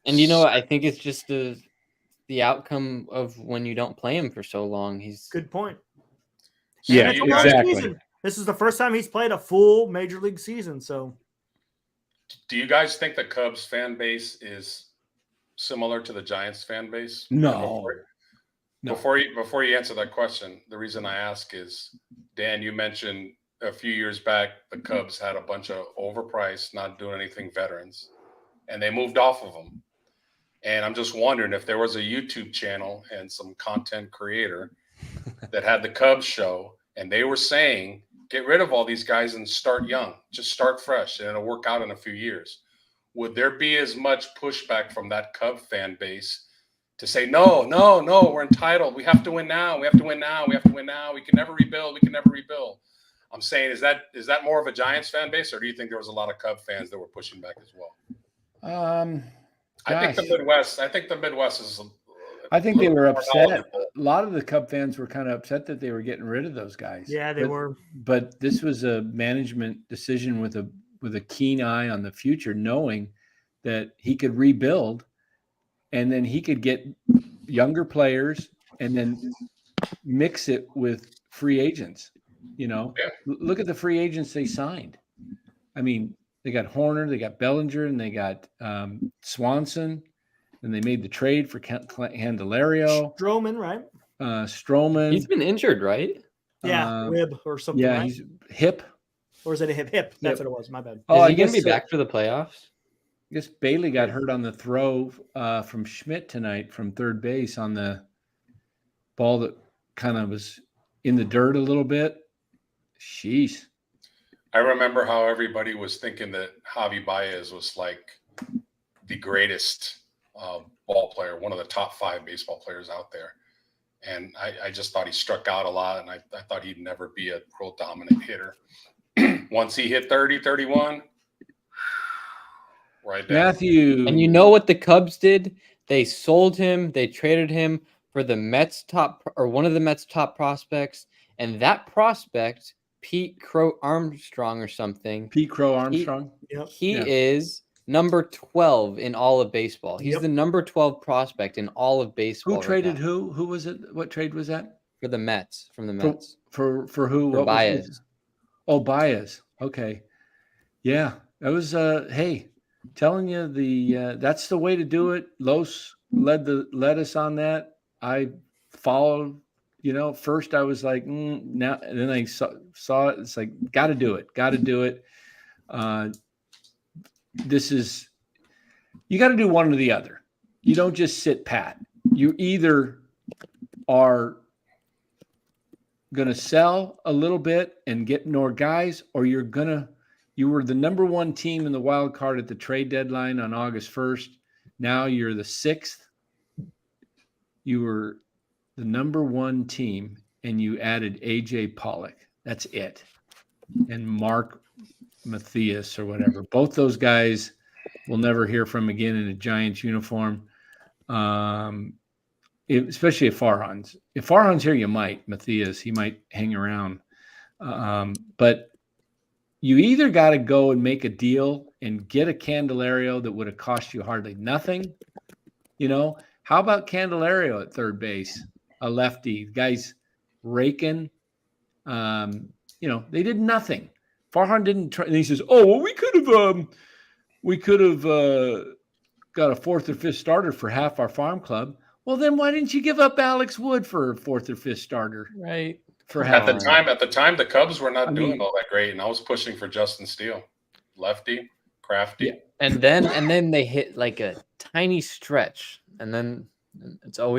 And you know what? I think it's just the outcome of when you don't play him for so long. He's good point. Yeah, exactly. This is the first time he's played a full major league season. So, do you guys think the Cubs fan base is similar to the Giants fan base? No. Before you answer that question, the reason I ask is, Dan, you mentioned a few years back the Cubs had a bunch of overpriced, not doing anything veterans, and they moved off of them. And I'm just wondering if there was a YouTube channel and some content creator that had the Cubs show, and they were saying, get rid of all these guys and start young, just start fresh, and it'll work out in a few years. Would there be as much pushback from that Cub fan base to say, no, we're entitled. We have to win now. We can never rebuild. I'm saying, is that more of a Giants fan base, or do you think there was a lot of Cub fans that were pushing back as well? I think the Midwest is. I think they were upset. A lot of the Cub fans were kind of upset that they were getting rid of those guys. Yeah, they were. But this was a management decision with a keen eye on the future, knowing that he could rebuild, and then he could get younger players, and then mix it with free agents. Look at the free agents they signed. I mean, they got Horner, they got Bellinger, and they got Swanson. And they made the trade for Candelario. Stroman, right? Stroman. He's been injured, right? Yeah, rib or something. Yeah, right? He's hip. Or is it a hip? That's what it was. My bad. Is he going to be back for the playoffs? I guess Bailey got hurt on the throw from Schmidt tonight from third base on the ball that kind of was in the dirt a little bit. Sheesh. I remember how everybody was thinking that Javi Baez was like the greatest ball player, one of the top 5 baseball players out there. And I just thought he struck out a lot, and I thought he'd never be a real dominant hitter. Once he hit 30, 31, right there. Matthew. And you know what the Cubs did? They sold him. They traded him for the Mets one of the Mets top prospects. And that prospect, Pete Crow Armstrong or something. Pete Crow Armstrong. He is number 12 in all of baseball. He's the number 12 prospect in all of baseball. Who traded who? Who was it? What trade was that? For the Mets. From the Mets. For who? For Baez. Oh, Baez. Okay. Yeah. That was hey, telling you that's the way to do it. Los led us on that. I followed, first I was like, now, and then I saw it. It's like, got to do it. You got to do one or the other. You don't just sit pat. You either are going to sell a little bit and get more guys, or you were the number 1 team in the wild card at the trade deadline on August 1st. Now you're the 6th. You were the number 1 team, and you added AJ Pollock. That's it. And Mark Matthias or whatever. Both those guys we'll never hear from again in a Giants uniform. Especially if Farhan's. If Farhan's here, you might. Matthias, he might hang around. But you either got to go and make a deal and get a Candelario that would have cost you hardly nothing. How about Candelario at third base? A lefty. The guy's raking. They did nothing. Farhan didn't try, and he says, "Oh, well, we could have got a 4th or 5th starter for half our farm club." Well, then why didn't you give up Alex Wood for a 4th or 5th starter? Right. For half. At the time, the Cubs were not doing all that great, and I was pushing for Justin Steele, lefty, crafty. Yeah. And then they hit like a tiny stretch, and then it's all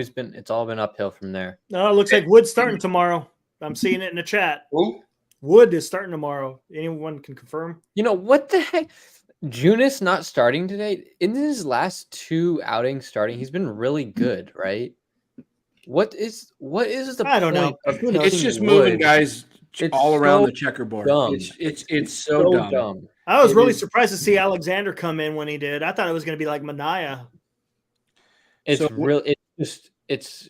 been uphill from there. No, it looks like Wood's starting tomorrow. I'm seeing it in the chat. Who? Wood is starting tomorrow. Anyone can confirm? You know what the heck? Junis not starting today. In his last 2 outings starting, he's been really good, right? What is the I don't know. point of Who knows? It's pitching just moving Wood? guys It's all around so the checkerboard. dumb. It's so dumb. I was It really is- surprised to see Alexander come in when he did. I thought it was going to be like Mania. It's So real. It's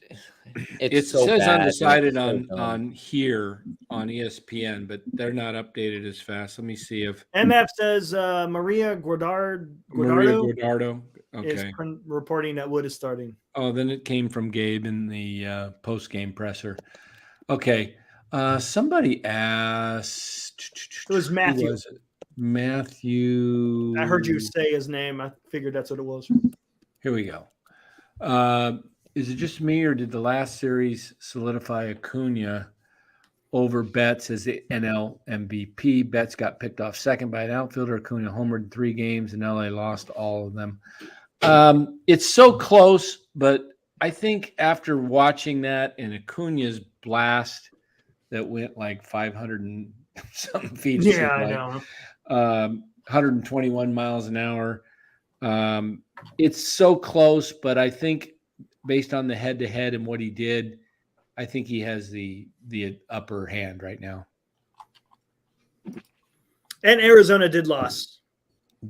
It so says bad and undecided it's so dumb. on here on ESPN, but they're not updated as fast. Let me see if MF says Maria Maria Guardardo Guardardo. is Okay. reporting that Wood is starting. Oh, then it came from Gabe in the post-game presser. Okay. Somebody asked. It was Matthew. Who was it? Matthew. I heard you say his name. I figured that's what it was. Here we go. Is it just me, or did the last series solidify Acuna over Betts as the NL MVP? Betts got picked off second by an outfielder. Acuna homered in 3 games, and LA lost all of them. It's so close, but I think after watching that and Acuna's blast that went like 500 and something feet, Yeah, I know. 121 miles an hour. It's so close, but I think based on the head-to-head and what he did, I think he has the upper hand right now. And Arizona did lost.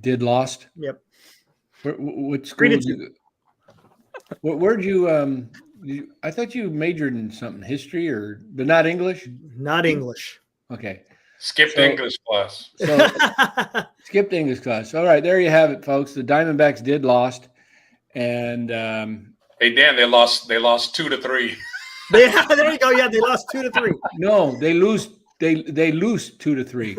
Did lost? Yep. What school? 3-2. Where'd you? I thought you majored in something, history but not English. Not English. Okay. Skipped English class. So skipped English class. All right, there you have it, folks. The Diamondbacks did lost, and Hey Dan, they lost 2-3. Yeah, there you go. Yeah, they lost 2-3. no, they lose. They lose 2-3.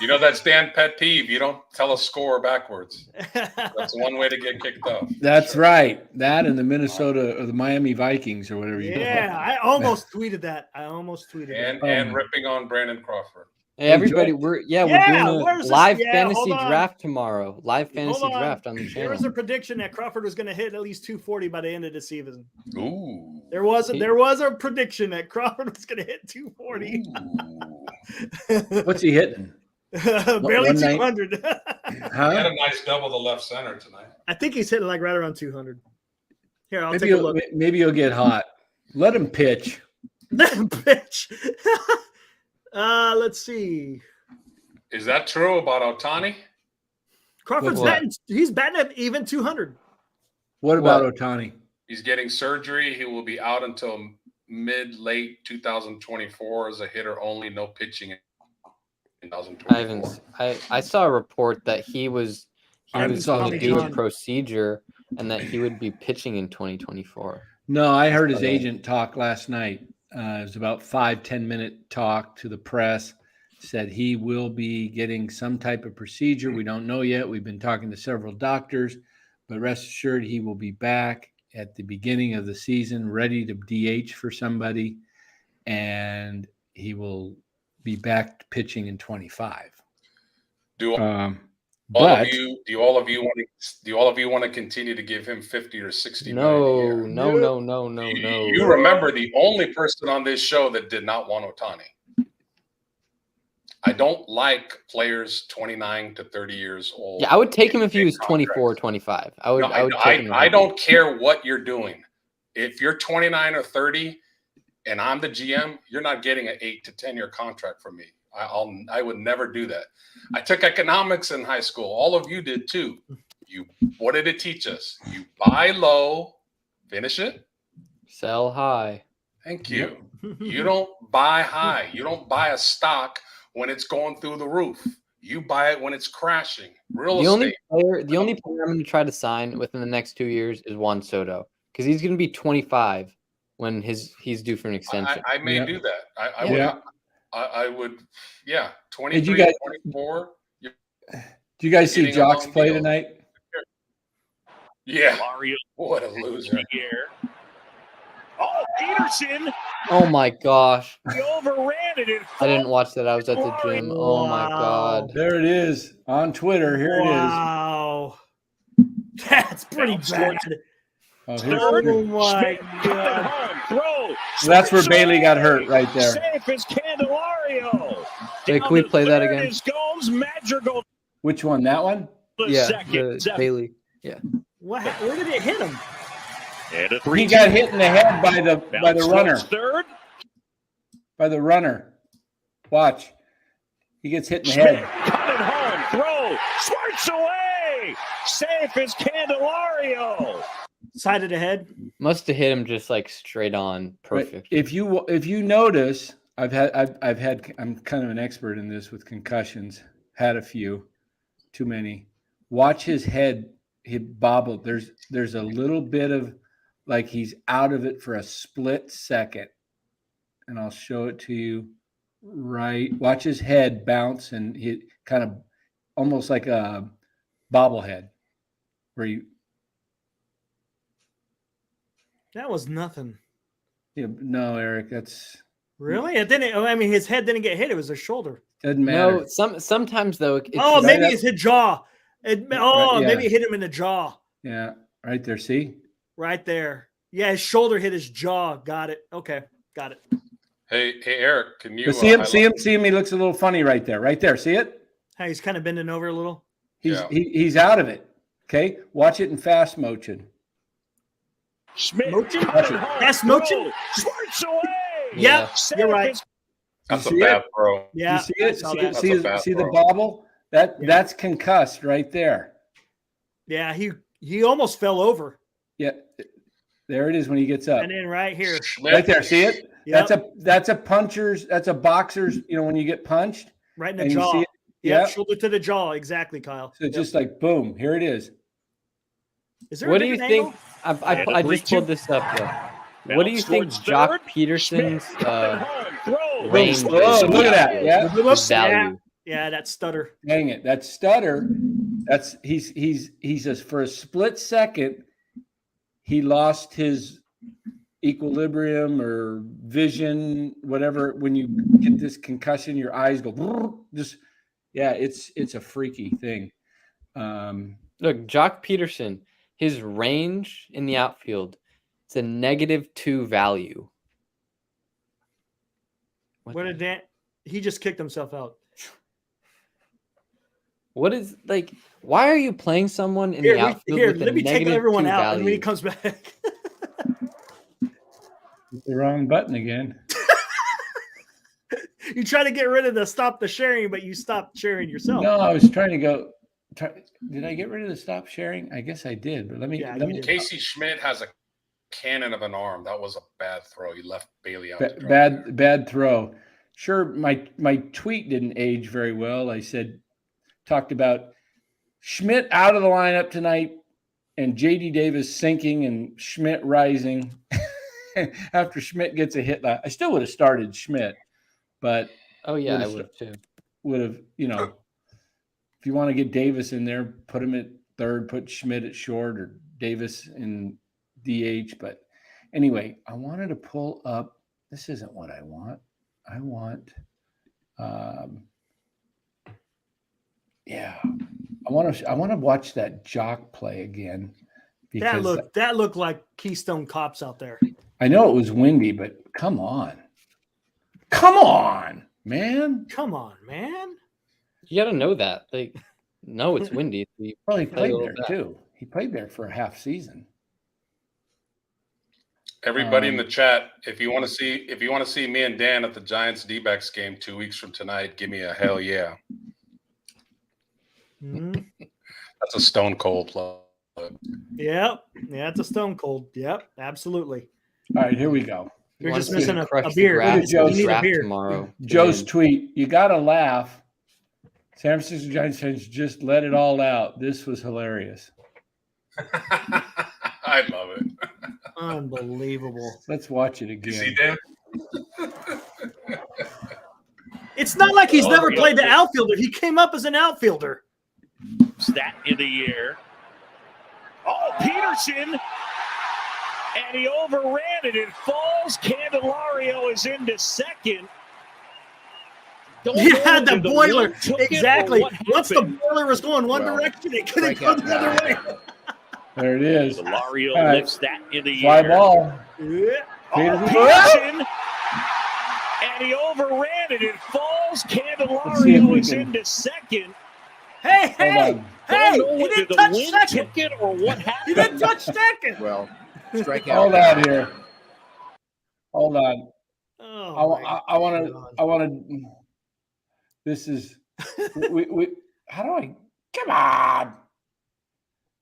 You know that's Dan's pet peeve. You don't tell a score backwards. That's one way to get kicked off. That's right. That and the Minnesota or the Miami Vikings or whatever. Yeah, I almost tweeted that. And ripping on Brandon Crawford. Hey, everybody, we're doing a where's this- live yeah, fantasy hold on. draft tomorrow. Live fantasy Hold on. draft on the There channel. was a prediction that Crawford was going to hit at least 240 by the end of the season. Ooh. There was a prediction that Crawford was going to hit 240. What's he hitting? Barely 190? 200. He had Huh? a nice double to left center tonight. I think he's hitting like right around 200. Here, I'll Maybe take a look. maybe he'll get hot. Let him pitch. Bitch. Let's see. Is that true about Ohtani? Crawford's What? batting. He's batting at even 200. What about Ohtani? He's getting surgery. He will be out until mid-late 2024 as a hitter only, no pitching in 2024. I saw a report that he was I going saw to the do a John. procedure and that he would be pitching in 2024. No, I heard his Okay. agent talk last night. It was about 5-10 minute talk to the press. Said he will be getting some type of procedure. We don't know yet. We've been talking to several doctors, but rest assured he will be back at the beginning of the season, ready to DH for somebody, and he will be back pitching in 25. Do all But of you want to continue to give him 50 or 60 million a No. year? You remember the only person on this show that did not want Ohtani. I don't like players 29 to 30 years old. Yeah, I would take him if he Big was 24 or contracts. 25. I would No, take him. I don't care what you're doing. If you're 29 or 30 and I'm the GM, you're not getting an 8 to 10 year contract from me. I would never do that. I took economics in high school. All of you did too. What did it teach us? You buy low, finish it. Sell high. Thank you. You don't buy high. You don't buy a stock when it's going through the roof. You buy it when it's crashing. The only player I'm going to try to sign within the next 2 years is Juan Soto because he's going to be 25 when he's due for an extension. I may do that. I would. Yeah. 23, 24. do you guys see Getting Jocks along play deal. tonight? Yeah. Mario What a loser. here. Oh, Peterson, Oh my gosh. he overran it. I didn't watch that. I was at the gym. Oh my god. There it is on Twitter. Here it is. Wow. That's pretty bad. Oh, Oh my God. Throw. So that's where Bailey got hurt right there. Safe as Candelario. Wait, can we Down to play that third again? is Gomes. Madrigal Which one? That one? to Yeah, second. the Bailey. Where did it hit him? And a He 3-2. got hit in the head by the Bounce runner. towards third. By the runner. Watch. He gets hit in the Schmidt head. coming home. Throw. Smarts away. Safe is Candelario. Side of the head. Must have hit him just like straight on. Right. Perfect. If you notice, I'm kind of an expert in this with concussions. Had a few, too many. Watch his head. He bobbled. There's a little bit of like he's out of it for a split second, and I'll show it to you. Right. Watch his head bounce and hit kind of almost like a bobblehead where you. That was nothing. Yeah, no, Eric, that's Really? It didn't. I mean, his head didn't get hit. It was his shoulder. doesn't matter. No, sometimes though. It's Oh, just- maybe it's his jaw. Maybe it hit him in the jaw. Yeah, right there. See? Right there. Yeah, his shoulder hit his jaw. Got it. Okay, got it. Hey, Eric, can you But see him. He looks a little funny right there. Right there. See it? Hey, he's kind of bending over a little. He's out of it. Okay, watch it in fast motion. Schmidt. Motion? coming home. Fast motion? Throw. Smarts away. Yep, Safe you're right. is That's You a see bad it? throw. Yeah, You see I it? saw See, that. That's a bad see the throw. bobble? That's concussed right there. Yeah, he almost fell over. Yeah, there it is when he gets up. And then right here. Schmidt. Right there. See it? Yep. That's a puncher's. That's a boxer's. You know when you get punched. Right in the And you jaw. see it? Yeah, Yep. shoulder to the jaw. Exactly, Kyle. So just like boom, here it is. Is there What a do you different think? angle? I just pulled this up. Though. What do you think Bounce towards Jock third. Peterson's Schmidt coming home. Throw. range is? Oh, look at that. Yeah. Whoops. Value. Yeah, that stutter. Dang it. That stutter. That's he's just for a split second, he lost his equilibrium or vision, whatever. When you get this concussion, your eyes go just it's a freaky thing. Look, Jock Peterson, his range in the outfield, it's a -2 value. What did that? He just kicked himself out. What is like? Why are you playing someone in the outfield with a let me take everyone -2 out, value? and when he comes back, Hit the wrong button again. you try to get rid of the stop the sharing, but you stopped sharing yourself. No, I was trying to go. Did I get rid of the stop sharing? I guess I did, but let me. Yeah, let you me did. Casey Schmidt has a cannon of an arm. That was a bad throw. He left Bailey out. to dry there. bad throw. Sure, my tweet didn't age very well. I talked about Schmidt out of the lineup tonight and JD Davis sinking and Schmidt rising. After Schmidt gets a hit, I still would have started Schmidt, but Oh yeah, I Would've- would too. would have, if you want to get Davis in there, put him at third, put Schmidt at short or Davis in DH. But anyway, I wanted to pull up. This isn't what I want. I want, I want to watch that Jock play again. That looked like Keystone Cops out there. I know it was windy, but come on, man. Come on, man. You got to know that. Like, no, it's windy. Well, he played a little there bit. too. He played there for a half season. Everybody in the chat, if you want to see me and Dan at the Giants D-backs game 2 weeks from tonight, give me a hell yeah. Mhm. That's a stone cold plug. Yep. Yeah, it's a stone cold. Yep, absolutely. All right, here we go. You're Want just to see missing him a crush the beer. draft- You need a draft beer. tomorrow. Joe's And tweet, you got to laugh. San Francisco Giants fans just let it all out. This was hilarious. I love it. Unbelievable. Let's watch it You see, again. Dan? It's not like he's never yeah. played the outfielder. He came up as an outfielder. Stat in the air. Oh, Peterson. And he overran it. It falls. Candelario is into second. Don't He know had the if boiler. wind took it or Exactly. what Once the happened. boiler was going one Well, direction, it couldn't go the other way. There it is. Candelario All right. lifts that in the Fly air. ball. Yeah. Oh, Peterson. Peterson. And he overran it. It falls. falls. see if Candelario we is can- into second. Hey, on. hey, Don't know he whether didn't the touch wind second. took it or what He happened. didn't touch second. Well, strike Hold out. on here. Hold on. Oh, I want to. This is. we. How do I? Come on.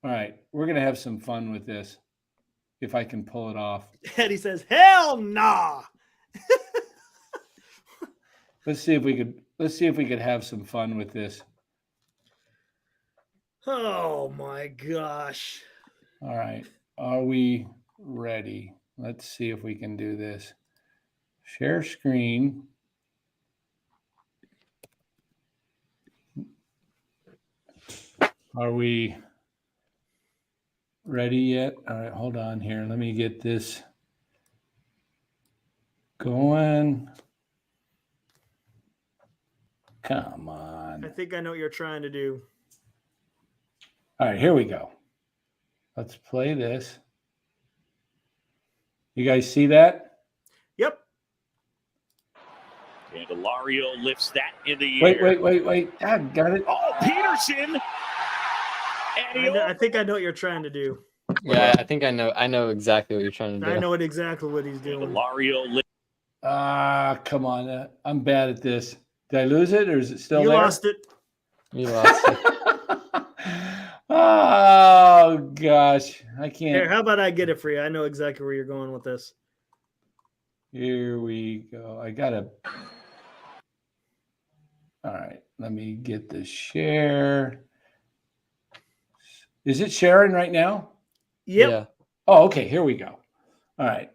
All right, we're gonna have some fun with this, if I can pull it off. Eddie says, "Hell nah." Let's see if we could have some fun with this. Oh my gosh. All right, are we ready? Let's see if we can do this. Share screen. Are we ready yet? All right, hold on here. Let me get this going. Come on. I think I know what you're trying to do. All right, here we go. Let's play this. You guys see that? Yep. Candelario lifts that in the air. Wait. I got it. Oh, Peterson. And I think I know what you're trying to do. Yeah, I think I know exactly what you're trying to do. I know exactly what he's doing. Candelario lifts. Come on. I'm bad at this. Did I lose it or is it still You there? lost it. You lost it. Oh, gosh. I can't. Here, how about I get it for you? I know exactly where you're going with this. Here we go. I got to. All right. Let me get the share. Is it sharing right now? Yep. Yeah. Oh, okay. Here we go. All right.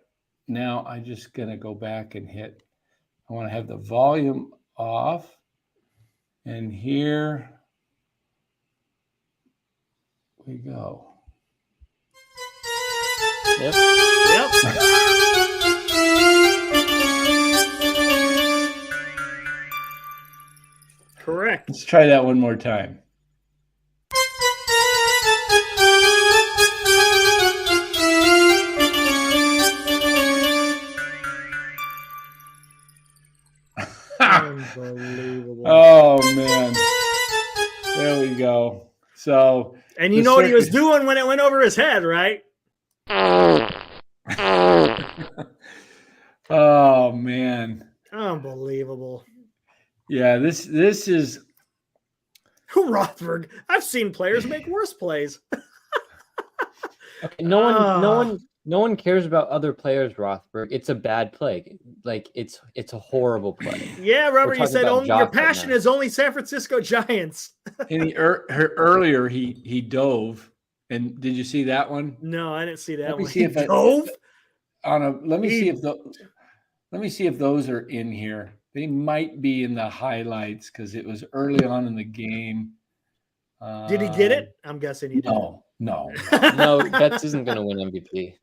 Now I'm just going to go back and hit. I want to have the volume off. And here we go. Yep. Correct. Let's try that one more time. Unbelievable. Oh, man. There we go. So, And you know what he was doing when it went over his head, right? oh, man. Unbelievable. Yeah, this is. Rothberg. I've seen players make worse plays. Okay, no one cares about other players, Rothberg. It's a bad play. Like it's a horrible play. Yeah, Robert, you talking said about only your Jock right passion now. is only San Francisco Giants. And earlier he dove, and did you see that one? No, I didn't see that Let me one. see if He I- dove? Let me see if those are in here. They might be in the highlights because it was early on in the game. Did he get it? I'm guessing he did. No. No, Betts isn't going to win MVP.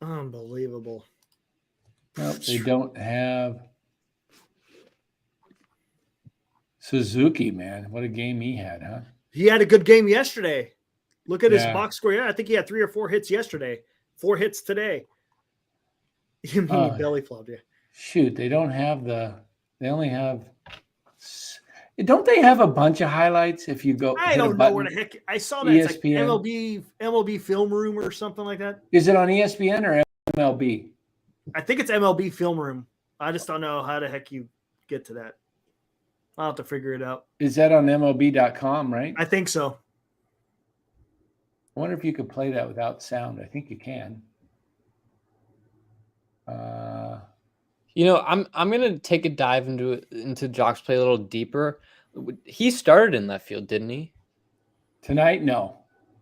Unbelievable. Nope, they don't have Suzuki, man. What a game he had, huh? He had a good game yesterday. Look at his Yeah. box score. Yeah, I think he had 3 or 4 hits yesterday. 4 hits today. You mean he belly flopped, yeah. Shoot, they only have. Don't they have a bunch of highlights if you go? I hit a don't know button? where the heck I saw that. It's like ESPN? MLB Film Room or something like that. Is it on ESPN or MLB? I think it's MLB Film Room. I just don't know how the heck you get to that. I'll have to figure it out. Is that on MLB.com, right? I think so. I wonder if you could play that without sound. I think you can. I'm gonna take a dive into Jock's play a little deeper. He started in left field, didn't he? Tonight? No.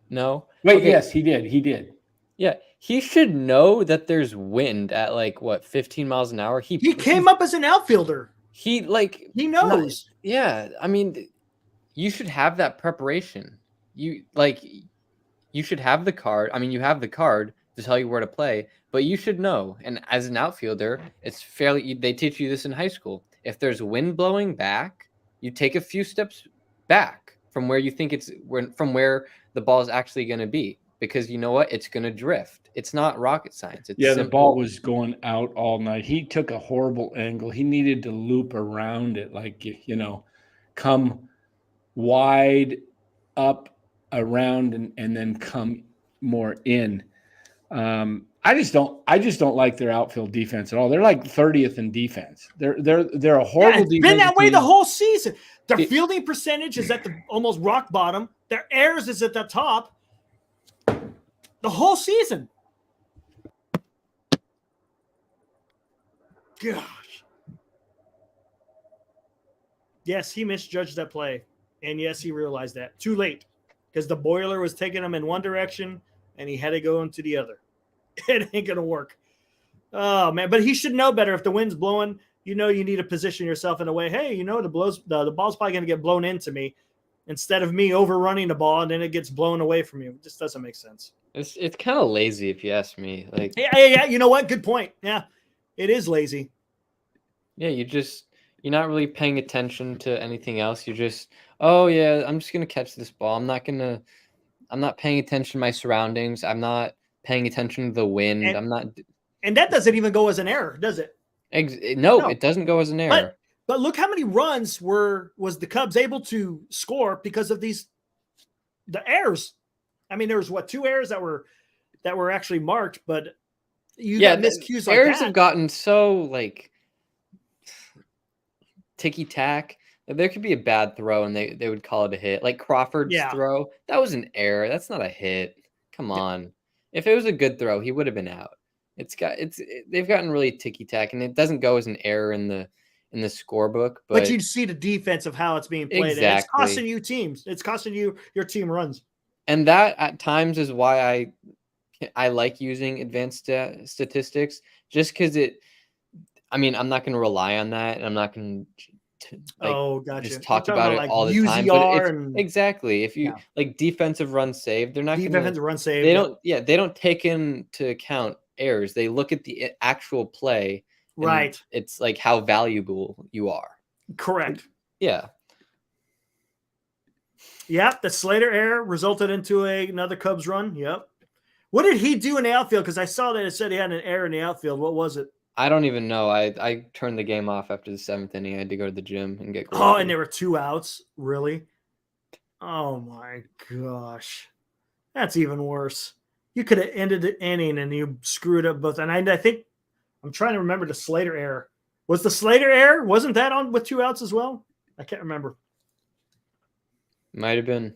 No. Wait, Okay. yes, he did. He did. Yeah, he should know that there's wind at 15 miles an hour. He came up as an outfielder. He knows. Yeah, I mean, you should have that preparation. You should have the card. I mean, you have the card to tell you where to play, but you should know. And as an outfielder, they teach you this in high school. If there's wind blowing back, you take a few steps back from where you think from where the ball is actually going to be, because you know what? It's going to drift. It's not rocket science. It's the simple. ball was going out all night. He took a horrible angle. He needed to loop around it, like, come wide up around and then come more in. I just don't like their outfield defense at all. They're like 30th in defense. They're a horrible defense. It's been that way the whole season. Their fielding percentage is at the almost rock bottom. Their errors is at the top. The whole season. Gosh. Yes, he misjudged that play. And yes, he realized that. Too late. Because the boiler was taking him in one direction and he had to go into the other. It ain't going to work. Oh, man. But he should know better. If the wind's blowing, you need to position yourself in a way, hey, the ball's probably going to get blown into me instead of me overrunning the ball and then it gets blown away from you. It just doesn't make sense. It's kind of lazy if you ask me. Like, yeah. You know what? Good point. Yeah, it is lazy. Yeah, you're not really paying attention to anything else. You're just, oh yeah, I'm just gonna catch this ball. I'm not paying attention to my surroundings. I'm not paying attention to the wind. And that doesn't even go as an error, does it? No, it doesn't go as an error. But look how many runs was the Cubs able to score because of the errors. I mean, there was 2 errors that were actually marked, but got miscues like that. Errors have gotten so like ticky-tack. There could be a bad throw and they would call it a hit. Like Crawford's throw, that was an error. That's not a hit. Come on. If it was a good throw, he would have been out. They've gotten really ticky-tack, and it doesn't go as an error in the scorebook. But you see the defense of how it's being played. Exactly. And it's costing you teams. It's costing you your team runs. And that at times is why I like using advanced statistics, just because I'm not going to rely on that, and I'm not going to gotcha. just talk about it all the time. But exactly, if you like defensive run saved, they're not defensive run saved. They don't take into account errors. They look at the actual play. Right. It's like how valuable you are. Correct. Yeah. Yep, the Slater error resulted into another Cubs run. Yep. What did he do in the outfield? Because I saw that it said he had an error in the outfield. What was it? I don't even know. I turned the game off after the 7th inning. I had to go to the gym and get groceries. Oh, and there were 2 outs? Really? Oh, my gosh. That's even worse. You could have ended the inning and you screwed up both. And I think I'm trying to remember the Slater error. Was the Slater error? Wasn't that on with 2 outs as well? I can't remember. Might have been.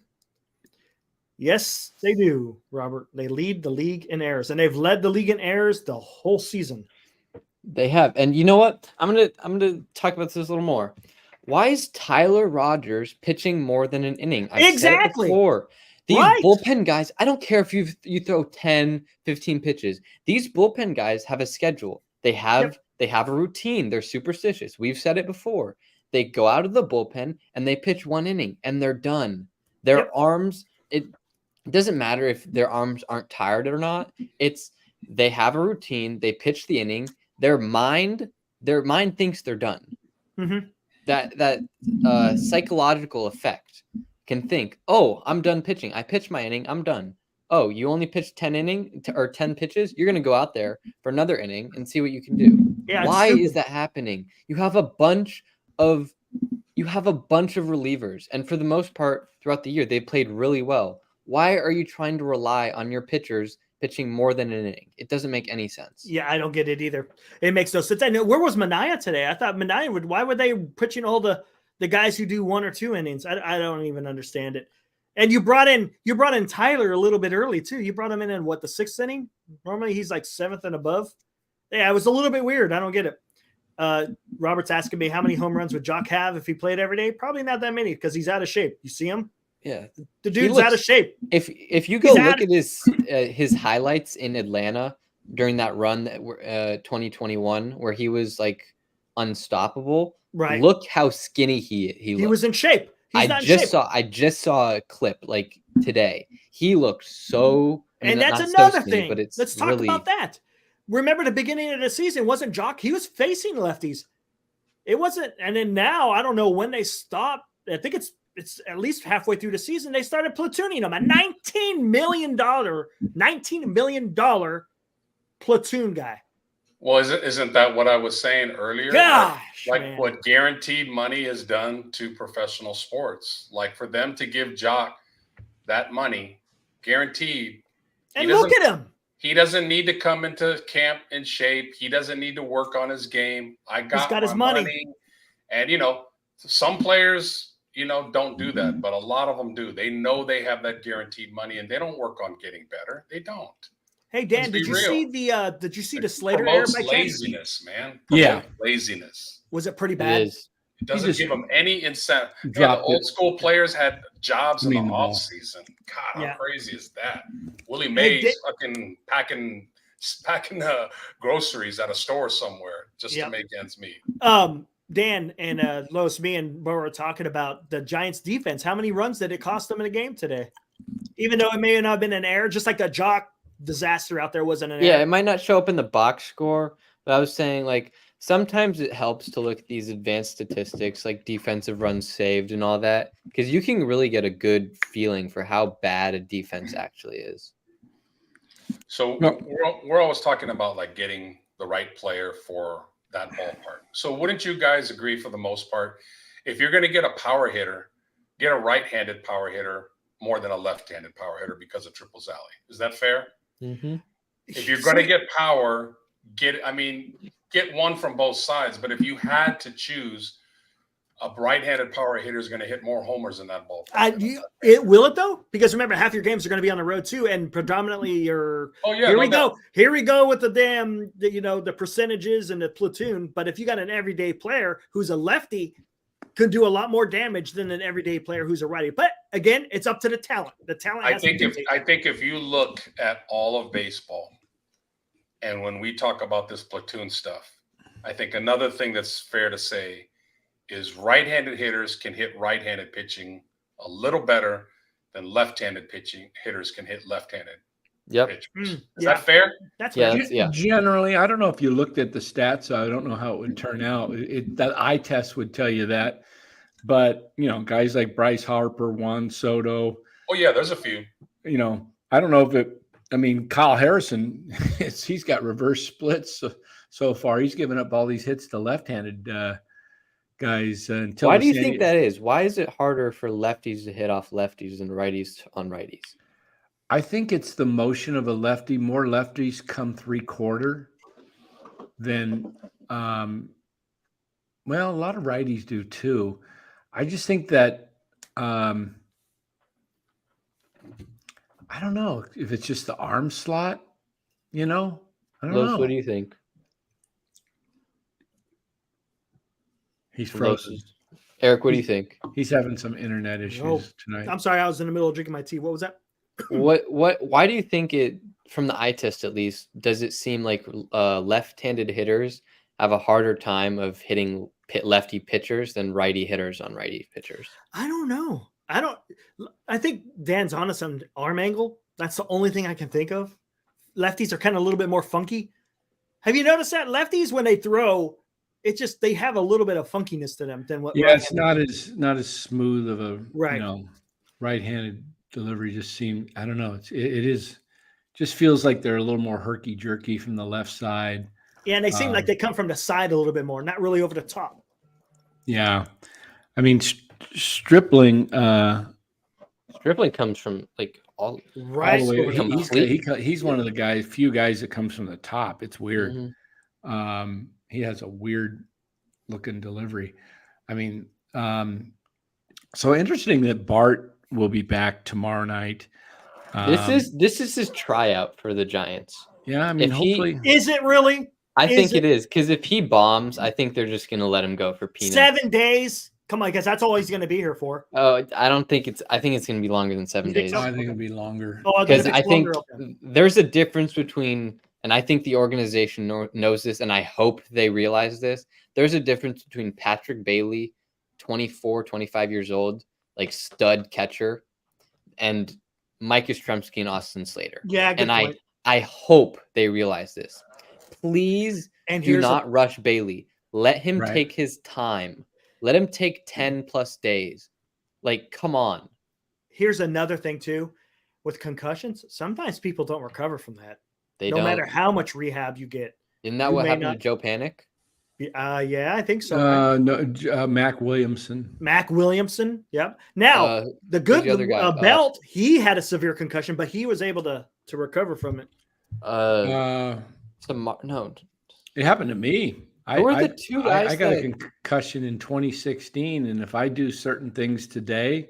Yes, they do, Robert. They lead the league in errors, and they've led the league in errors the whole season. They have. And you know what? I'm gonna talk about this a little more. Why is Tyler Rogers pitching more than an inning? I've said it before. These bullpen guys, I don't care if you throw 10, 15 pitches. These bullpen guys have a schedule. They have a routine. They're superstitious. We've said it before. They go out of the bullpen and they pitch 1 inning and they're done. Their arms, it doesn't matter if their arms aren't tired or not. They have a routine. They pitch the inning. Their mind thinks they're done. Mm-hmm. That psychological effect can think, oh, I'm done pitching. I pitched my inning. I'm done. Oh, you only pitched 10 pitches? You're going to go out there for another inning and see what you can do. Yeah, why is that happening? You have a bunch of relievers, and for the most part throughout the year, they played really well. Why are you trying to rely on your pitchers pitching more than an inning? It doesn't make any sense. Yeah, I don't get it either. It makes no sense. I know, where was Manaea today? I thought Manaea why were they pitching all the guys who do 1 or 2 innings? I don't even understand it. And you brought in Tyler a little bit early too. You brought him in what, the 6th inning? Normally he's like 7th and above. Yeah, it was a little bit weird. I don't get it. Robert's asking me how many home runs would Jock have if he played every day? Probably not that many because he's out of shape. You see him? Yeah, the dude's out of shape. If you go look at his highlights in Atlanta during that run that 2021 where he was like unstoppable, right? Look how skinny he looked. He was in shape. I just saw a clip like today. He looked so. And that's another thing. But let's talk about that. Remember the beginning of the season wasn't Jock. He was facing lefties. It wasn't. And then now I don't know when they stopped. I think it's it's at least halfway through the season, they started platooning him. A $19 million platoon guy. Well, isn't that what I was saying earlier? Gosh, like what guaranteed money has done to professional sports. Like for them to give Jock that money, guaranteed. And look at him. He doesn't need to come into camp in shape. He doesn't need to work on his game. He's got his money. And, some players, don't do that, but a lot of them do. They know they have that guaranteed money, and they don't work on getting better. They don't. Hey, Dan, did you see the Slater error by laziness, man. Laziness. Was it pretty bad? It doesn't give them any incentive. The old school players had jobs in the off season. God, how crazy is that? Willie Mays fucking packing groceries at a store somewhere just to make ends meet. Dan and Lois, me and Bo were talking about the Giants defense. How many runs did it cost them in a game today? Even though it may not have been an error, just like the Jock disaster out there wasn't an error. Yeah, it might not show up in the box score, but I was saying sometimes it helps to look at these advanced statistics like defensive runs saved and all that, because you can really get a good feeling for how bad a defense actually is. So we're always talking about getting the right player for that ballpark. So wouldn't you guys agree for the most part, if you're going to get a power hitter, get a right-handed power hitter more than a left-handed power hitter because of Triple Zally? Is that fair? Mm-hmm. If you're going to get power, get one from both sides. But if you had to choose, a right-handed power hitter is going to hit more homers in that ball. Will it though? Because remember, half your games are going to be on the road too, and predominantly your. Oh yeah. Here we go with the damn, the percentages and the platoon. But if you got an everyday player who's a lefty, could do a lot more damage than an everyday player who's a righty. But again, it's up to the talent. The talent. I think if you look at all of baseball, and when we talk about this platoon stuff, I think another thing that's fair to say is right-handed hitters can hit right-handed pitching a little better than left-handed hitters can hit left-handed pitchers. Is that fair? That's Generally, I don't know if you looked at the stats. I don't know how it would turn out. That eye test would tell you that. But, guys like Bryce Harper, Juan Soto. Oh, yeah, there's a few. I don't know if Kyle Harrison, he's got reverse splits so far. He's given up all these hits to left-handed guys. Why do you think that is? Why is it harder for lefties to hit off lefties than righties on righties? I think it's the motion of a lefty. More lefties come three-quarter than a lot of righties do too. I just think that I don't know if it's just the arm slot, I don't know. What do you think? He's frozen. Eric, what do you think? He's having some internet issues tonight. I'm sorry, I was in the middle of drinking my tea. What was that? Why do you think it, from the eye test at least, does it seem like left-handed hitters have a harder time of hitting lefty pitchers than righty hitters on righty pitchers? I don't know. I think Dan's honest on arm angle. That's the only thing I can think of. Lefties are kind of a little bit more funky. Have you noticed that lefties, when they throw, it's just they have a little bit of funkiness to them than what. Yeah, it's not as smooth of a right-handed delivery. Just seemed, I don't know. It is just feels like they're a little more herky jerky from the left side. Yeah, and they seem like they come from the side a little bit more, not really over the top. Yeah, Stripling. Stripling comes from all right. All the way. He's one of the few guys that comes from the top. It's weird. Mm-hmm. He has a weird looking delivery. So interesting that Bart will be back tomorrow night. This is his tryout for the Giants. Yeah, hopefully. Is it really? I think it is, because if he bombs, I think they're just going to let him go for peanuts. 7 days. Come on, because that's all he's going to be here for. Oh, I think it's going to be longer than 7 days. I think it'll be longer. Because I think there's a difference between, and I think the organization knows this, and I hope they realize this. There's a difference between Patrick Bailey, 24, 25 years old, stud catcher, and Mike Yastrzemski and Austin Slater. Yeah, good point. I hope they realize this. Please do not rush Bailey. Let him take his time. Let him take 10 plus days. Like, come on. Here's another thing too, with concussions. Sometimes people don't recover from that. They No don't. matter how much rehab you get. Isn't that you what may happened not- to Joe Panic? Yeah, I think so. Right? No, Mac Williamson. Mac Williamson. Yep. Now the good the other guy? Belt, he had a severe concussion, but he was able to recover from it. No. It happened to me. Who were the two guys I got a concussion in 2016, and if I do certain things today,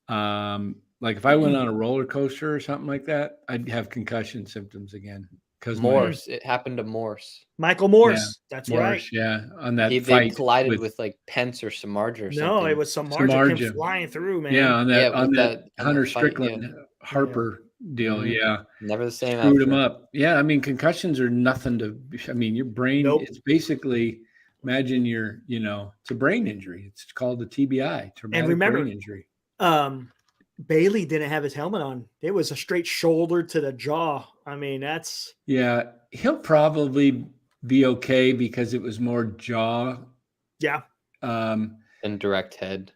like if I went on a roller coaster or something like that, I'd have concussion symptoms again. Because Morse, it happened to Morse. Michael Morse, that's right. Yeah, on that They fight collided with like Pence or Samardzija or something. No, it was Samardzija came flying through, man. Yeah, on that Hunter Strickland Harper deal. Mm-hmm. Yeah, never the same. Screwed him up. Yeah, I mean concussions are nothing to. I mean your brain. Nope. It's basically imagine it's a brain injury. It's called a TBI, traumatic brain injury. Bailey didn't have his helmet on. It was a straight shoulder to the jaw. I mean, that's he'll probably be okay because it was more jaw. Yeah. And direct head.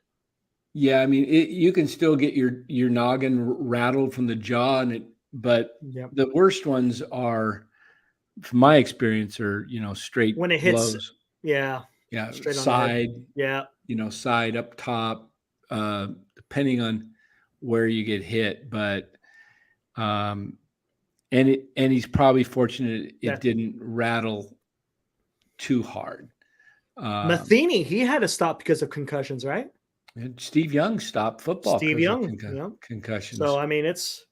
Yeah, I mean, you can still get your noggin rattled from the jaw, but the worst ones are, from my experience, are straight when it hits. blows. Yeah, side. Yeah, side up top, depending on where you get hit, but and he's probably fortunate it didn't rattle too hard. Matheny, he had to stop because of concussions, right? And Steve Young stopped football. Steve Young, concussions. So I mean, it's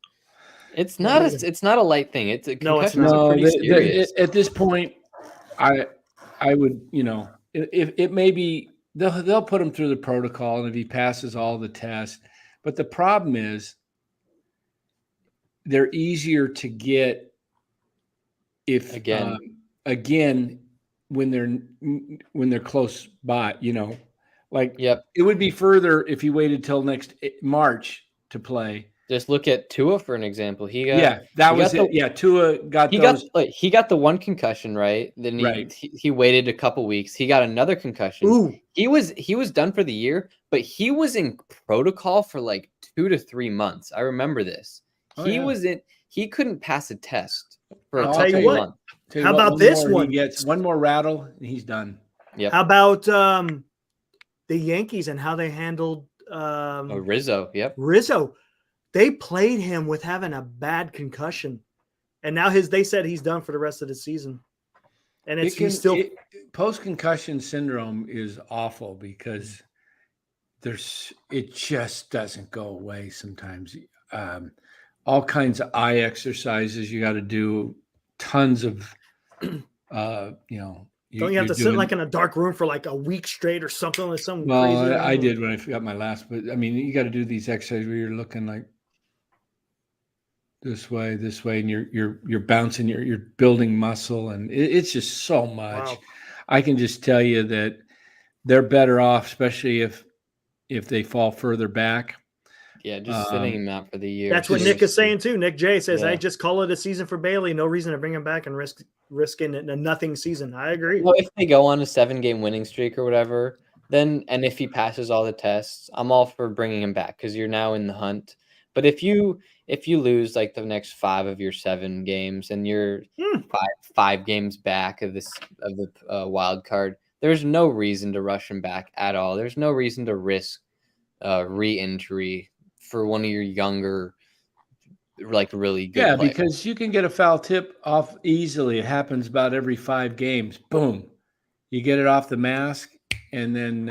not a light thing. It's a concussion. No, at this point, I would if it may be they'll put him through the protocol, and if he passes all the tests. But the problem is they're easier to get if again when they're close by, it would be further if he waited till next March to play. Just look at Tua for an example. Tua got he got the one concussion, right? Then he waited a couple weeks. He got another concussion. Ooh. He was done for the year, but he was in protocol for like 2 to 3 months. I remember this. He couldn't pass a test for a couple months. How about this one? He gets one more rattle and he's done. Yep. How about the Yankees and how they handled Rizzo? Yep. Rizzo. They played him with having a bad concussion, and now they said he's done for the rest of the season. And he's still post-concussion syndrome is awful because it just doesn't go away sometimes. All kinds of eye exercises you got to do, tons of Don't you have to sit like in a dark room for like a week straight or something like something crazy? I did when I forgot my last, but I mean, you got to do these exercises where you're looking like this way, and you're bouncing, you're building muscle, and it's just so much. Wow. I can just tell you that they're better off, especially if they fall further back. Yeah, just sitting him out for the year. That's what Nick is saying too. Nick J says, I just call it a season for Bailey. No reason to bring him back and risking a nothing season. I agree. Well, if they go on a 7-game winning streak or whatever, then and if he passes all the tests, I'm all for bringing him back because you're now in the hunt. But if you lose like the next 5 of your 7 games and you're 5 games back of the wild card, there's no reason to rush him back at all. There's no reason to risk re-injury for one of your younger, like really good players. Because you can get a foul tip off easily. It happens about every 5 games. Boom, you get it off the mask, and then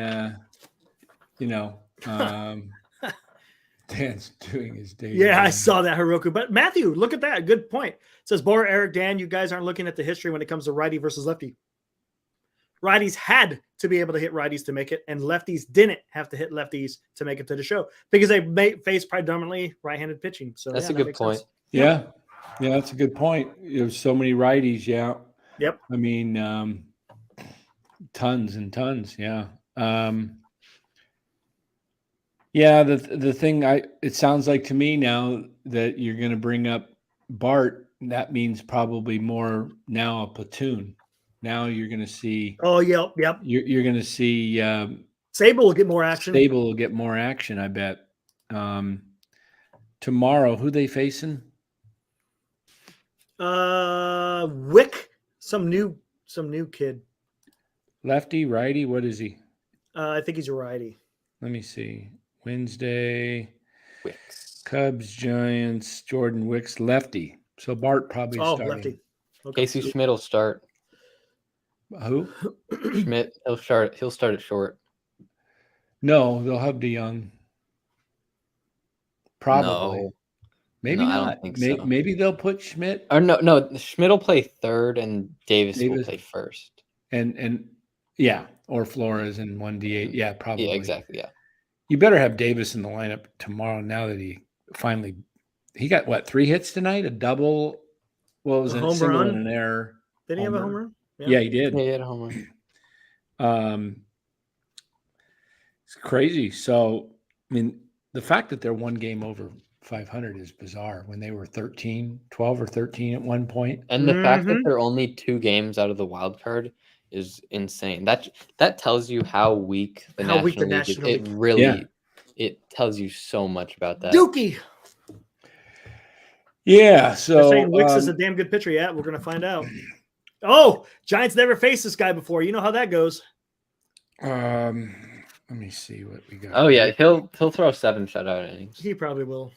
Dan's doing his day. Yeah, I saw that, Heroku. But Matthew, look at that. Good point. It says, Bora, Eric, Dan, you guys aren't looking at the history when it comes to righty versus lefty. Righties had to be able to hit righties to make it, and lefties didn't have to hit lefties to make it to the show because they face predominantly right-handed pitching. So that's a good point. Sense. Yeah, that's a good point. There's so many righties. Yeah. Yep. I mean, tons and tons. Yeah. The thing it sounds like to me now that you're going to bring up Bart, that means probably more now a platoon. Now you're going to see. Oh, yep. You're going to see Sable will get more action. Sable will get more action, I bet. Tomorrow, who they facing? Wick, some new kid. Lefty, righty? What is he? I think he's a righty. Let me see. Wednesday, Wicks. Cubs, Giants, Jordan Wicks, lefty. So Bart probably starting. Lefty. Okay. Casey Schmidt will start. Who? Schmidt, he'll start at short. No, they'll have DeYoung. Probably. No. Maybe No, I not. don't think so. Maybe they'll put Schmidt. Or no, Schmidt will play third and Davis will play first. And yeah, or Flores in 1D8. Yeah, probably. Yeah, exactly. Yeah. You better have Davis in the lineup tomorrow now that he got what, 3 hits tonight? A double, what was it? A single and an error. Did he have a home run? Yeah, he did. Yeah, he had a home run. It's crazy. So, I mean, the fact that they're one game over 500 is bizarre when they were 12 or 13 at one point. And the fact that they're only 2 games out of the wild card is insane. That tells you how weak the National League is. It really it tells you so much about that. Dookie. Yeah, so they're saying Wicks is a damn good pitcher. Yeah, we're gonna find out. Oh, Giants never faced this guy before. You know how that goes. Let me see what we got. Oh yeah, he'll throw 7 shutout innings. He probably will.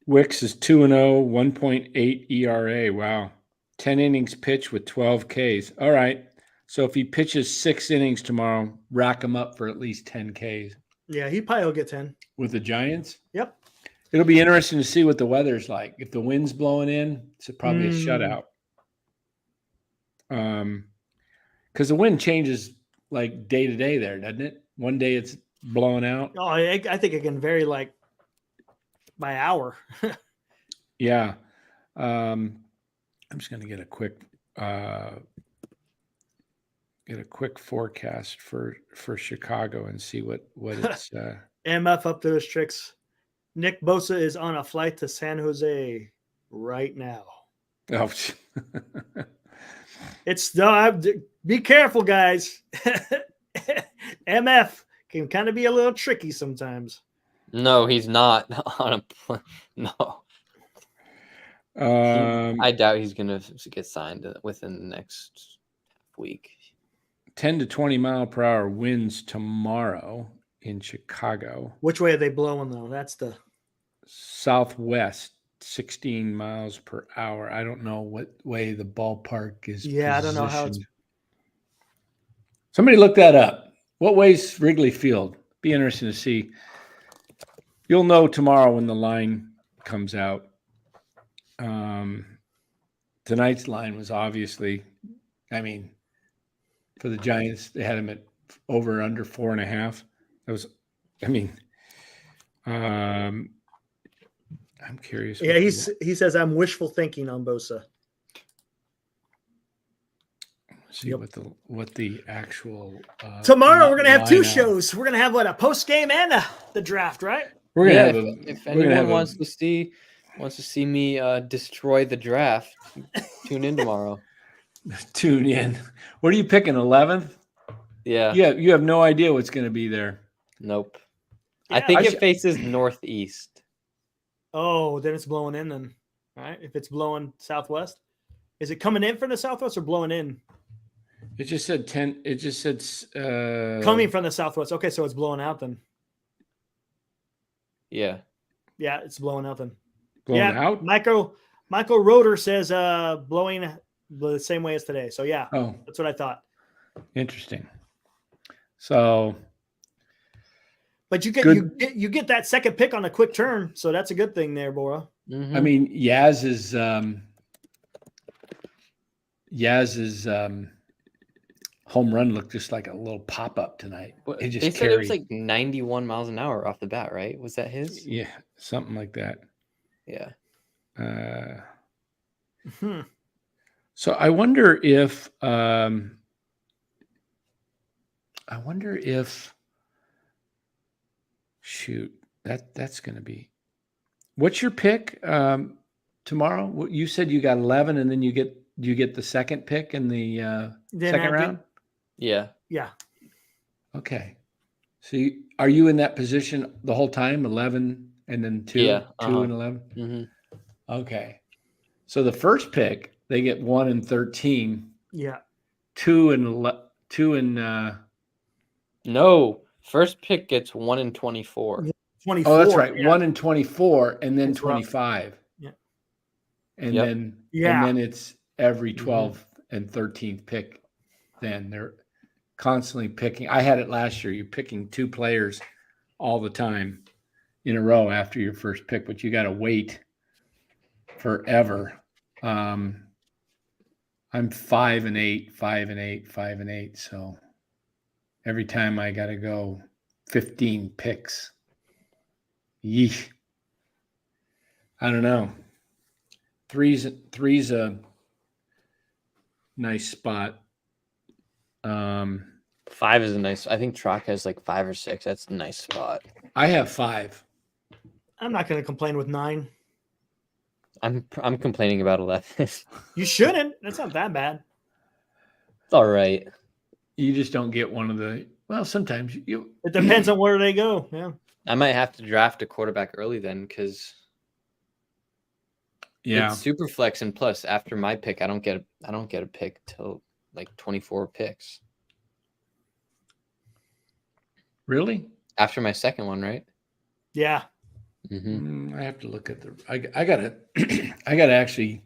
Wicks is 2-0, 1.8 ERA. Wow. 10 innings pitched with 12 Ks. All right. So if he pitches 6 innings tomorrow, rack him up for at least 10 Ks. Yeah, he probably will get 10. With the Giants? Yep. It'll be interesting to see what the weather's like. If the wind's blowing in, it's probably a shutout. Because the wind changes like day to day there, doesn't it? One day it's blowing out. Oh, I think it can vary like by hour. Yeah. I'm just going to get a quick forecast for Chicago and see what it's MF up to his tricks. Nick Bosa is on a flight to San Jose right now. Oh. It's be careful, guys. MF can kind of be a little tricky sometimes. No, he's not on a no. I doubt he's gonna get signed within the next week. 10 to 20 mile per hour winds tomorrow in Chicago. Which way are they blowing though? That's the southwest, 16 miles per hour. I don't know what way the ballpark is. Yeah, I don't know how it's. Somebody look that up. What way's Wrigley Field? Be interesting to see. You'll know tomorrow when the line comes out. Tonight's line was obviously, I mean, for the Giants, they had him at over under 4.5. That was, I mean, I'm curious. Yeah, he says I'm wishful thinking on Bosa. See what the actual tomorrow we're gonna have 2 shows. We're gonna have a post game and the draft, right? We're gonna have if anyone wants to see me destroy the draft, tune in tomorrow. Tune in. What are you picking? 11th? Yeah. Yeah. You have no idea what's going to be there. Nope. Yeah, I think it faces northeast. Oh, then it's blowing in then. All right. If it's blowing southwest, is it coming in from the southwest or blowing in? It just said 10. It just said coming from the southwest. Okay, so it's blowing out then. Yeah. Yeah, it's blowing out then. Blowing out? Michael Roeder says blowing the same way as today. So yeah, that's what I thought. Interesting. So, but you get that second pick on a quick turn, so that's a good thing there, Bora. Mm-hmm. I mean, Yaz's home run looked just like a little pop up tonight. They said it was like 91 miles an hour off the bat, right? Was that his? Yeah, something like that. Yeah. So I wonder if shoot, that's going to be. What's your pick tomorrow? You said you got 11, and then you get the second pick in the second round. Yeah. Yeah. Okay. See, are you in that position the whole time? 11 and then 2, Yeah, 2 and 11. Mm-hmm. Okay. So the first pick, they get 1 and 13. Yeah. 2 and No, first pick gets 1 in 24. 24. oh, that's right. Yeah. 1 and 24 and then That's rough. 25. Yeah. And Yep. then Yeah. and then it's every 12th and 13th pick. Then they're constantly picking. I had it last year. You're picking 2 players all the time in a row after your first pick, but you got to wait forever. I'm 5 and 8, 5 and 8, 5 and 8. So every time I got to go 15 picks. Yeesh. I don't know. Three's a nice spot. 5 is a nice. I think Trock has like 5 or 6. That's a nice spot. I have 5. I'm not going to complain with 9. I'm complaining about 11. You shouldn't. That's not that bad. It's all right. You just don't get one of the. Well, sometimes you. It depends on where they go. Yeah. I might have to draft a quarterback early then because it's super flex, and plus after my pick, I don't get a pick till like 24 picks. Really? After my second one, right? Yeah. Mm-hmm. I have to look at the. I got actually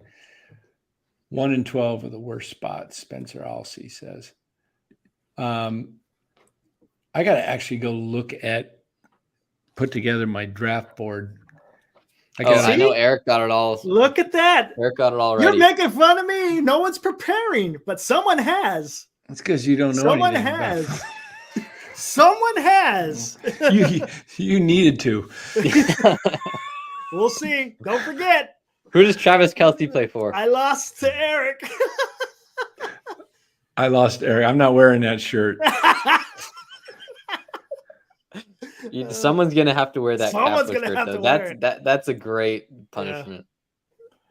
1 and 12 are the worst spots. Spencer Alsey says. I got to actually go put together my draft board. I know Eric got it all. Look at that. Eric got it all ready. You're making fun of me. No one's preparing, but someone has. That's because you don't know. Someone anything has. about Someone has. you needed to. We'll see. Don't forget. Who does Travis Kelce play for? I lost to Eric. I lost Eric. I'm not wearing that shirt. Someone's gonna have to wear that. Someone's Catholic gonna shirt, have though. to wear it. That's a great punishment.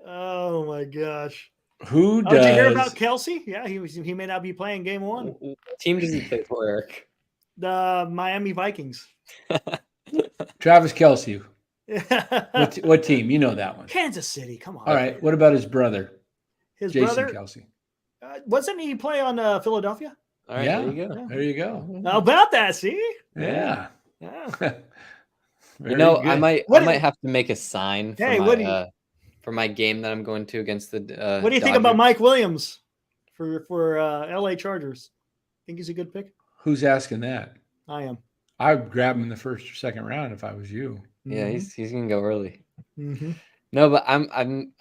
Oh my gosh. Who does? Did you hear about Kelsey? Yeah, he may not be playing game 1. What team does he play for, Eric? The Miami Vikings. Travis Kelce. What team? You know that one. Kansas City. Come on. All right. What about his brother? His Jason brother. Kelce. Wasn't he play on Philadelphia? All right, Yeah. there you go. There you go. How about that? See? Yeah. Yeah. You know, I Very might have to make a sign for Hey, for my game that I'm going to against the. What do you think about Mike Williams for LA Chargers? Think he's a good pick? Who's asking that? I am. I'd grab him in the first or second round if I was you. Yeah, he's gonna go early. Mm-hmm. No, but I'm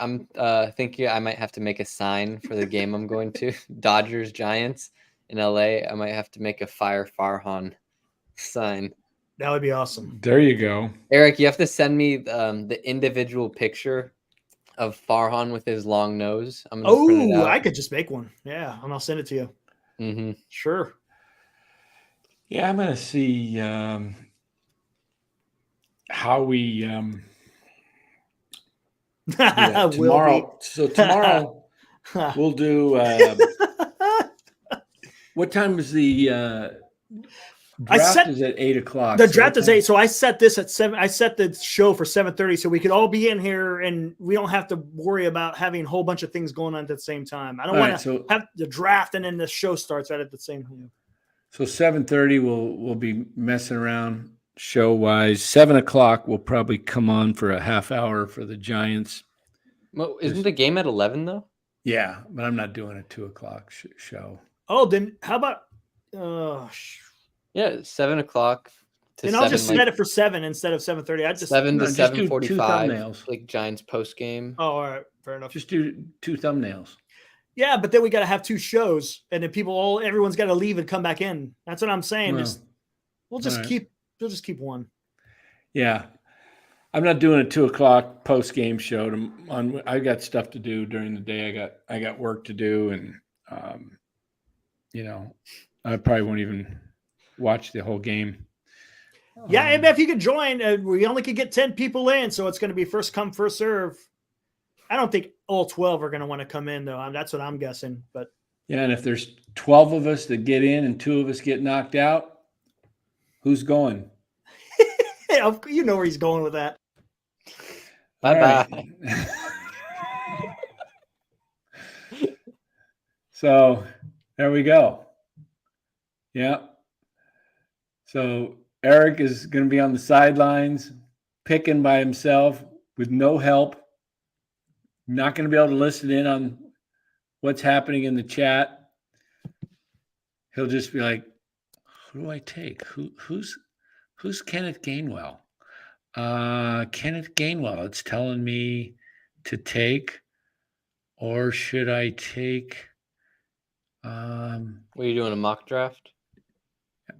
thinking I might have to make a sign for the game I'm going to. Dodgers Giants in LA. I might have to make a Fire Farhan sign. That would be awesome. There you go. Eric, you have to send me the individual picture of Farhan with his long nose. I'm gonna print it Oh, out. I could just make one. Yeah, and I'll send it to you. Mm-hmm. Sure. Yeah, I'm going to see how we do that tomorrow. So tomorrow we'll do. What time is the draft? Is at 8:00. The draft is 8, so I set this at 7. I set the show for 7:30, so we could all be in here and we don't have to worry about having a whole bunch of things going on at the same time. I don't want to have the draft and then the show starts right at the same time. So 7:30 we'll be messing around show wise. 7:00 we'll probably come on for a half hour for the Giants. Well, isn't the game at 11 though? Yeah, but I'm not doing a 2:00 show. Oh, then how about? Yeah, 7:00 to. Then I'll just set it for 7 instead of 7:30. I just 7 to just do 7:45. Like Giants post game. Oh, all right, fair enough. Just do 2 thumbnails. Yeah, but then we got to have 2 shows, and then everyone's got to leave and come back in. That's what I'm saying. Well, We'll just keep one. Yeah, I'm not doing a 2:00 post game show. I got stuff to do during the day. I got work to do, and I probably won't even watch the whole game. Yeah, and if you could join, we only could get 10 people in, so it's going to be first come, first serve. I don't think all 12 are going to want to come in, though. That's what I'm guessing. But yeah, and if there's 12 of us that get in and 2 of us get knocked out, Who's going? You know where he's going with that. Bye-bye. All right. So there we go. Yeah. So Eric is going to be on the sidelines, picking by himself with no help. Not going to be able to listen in on what's happening in the chat. He'll just be like, "Who do I take? Who's Kenneth Gainwell? Kenneth Gainwell. It's telling me to take, or should I take?" Were you doing a mock draft?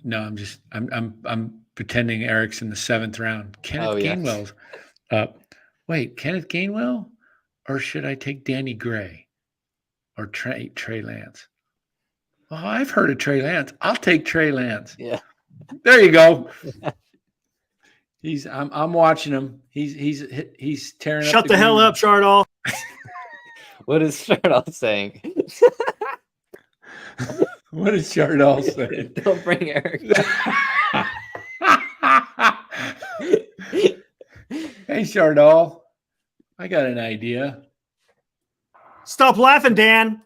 No, I'm pretending Eric's in the 7th round. Kenneth Yes. Gainwell's wait, Kenneth Gainwell, or should I take Danny Gray or Trey Lance? Oh, I've heard of Trey Lance. I'll take Trey Lance. Yeah. There you go. I'm watching him. He's tearing up. Shut the hell up, Shardall. What is Shardall saying? What is Shardall saying? Don't bring Eric. Hey, Shardall, I got an idea. Stop laughing, Dan.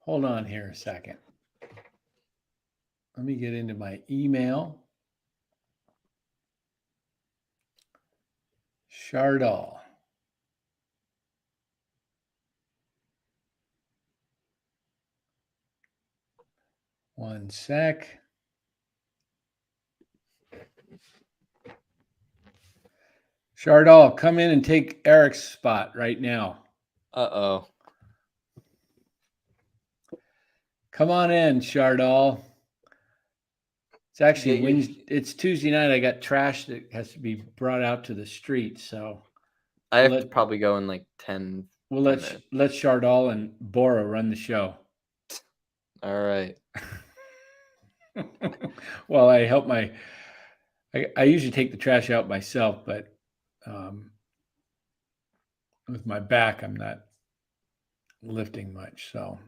Hold on here a second. Let me get into my email. Shardall. One sec. Shardall, come in and take Eric's spot right now. Uh-oh. Come on in, Shardall. It's actually Yeah, Wednesday. It's Tuesday night. I got trash that has to be brought out to the street, so I have to probably go in like 10. we'll let Shardall and Bora run the show. All right. Well, I help I usually take the trash out myself, but with my back, I'm not lifting much, so,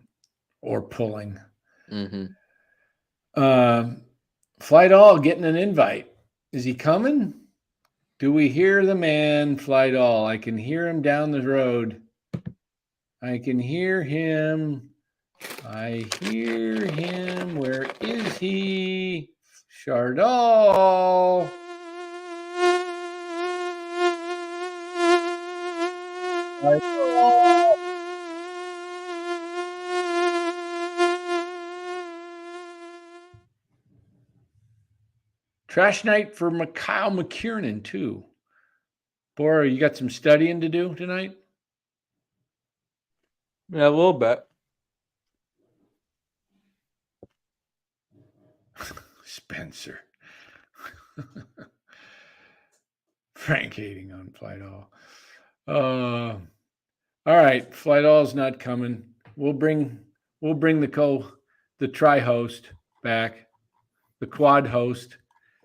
or pulling. Flight All getting an invite. Is he coming? Do we hear the man, Flight All? I can hear him down the road. I can hear him. I hear him. Where is he? Shardall. Trash night for Kyle McKiernan, too. Bora, you got some studying to do tonight? Yeah, a little bit. Spencer. Frank hating on Flight All. All right, Flight All's not coming. We'll bring the tri-host back, the quad host.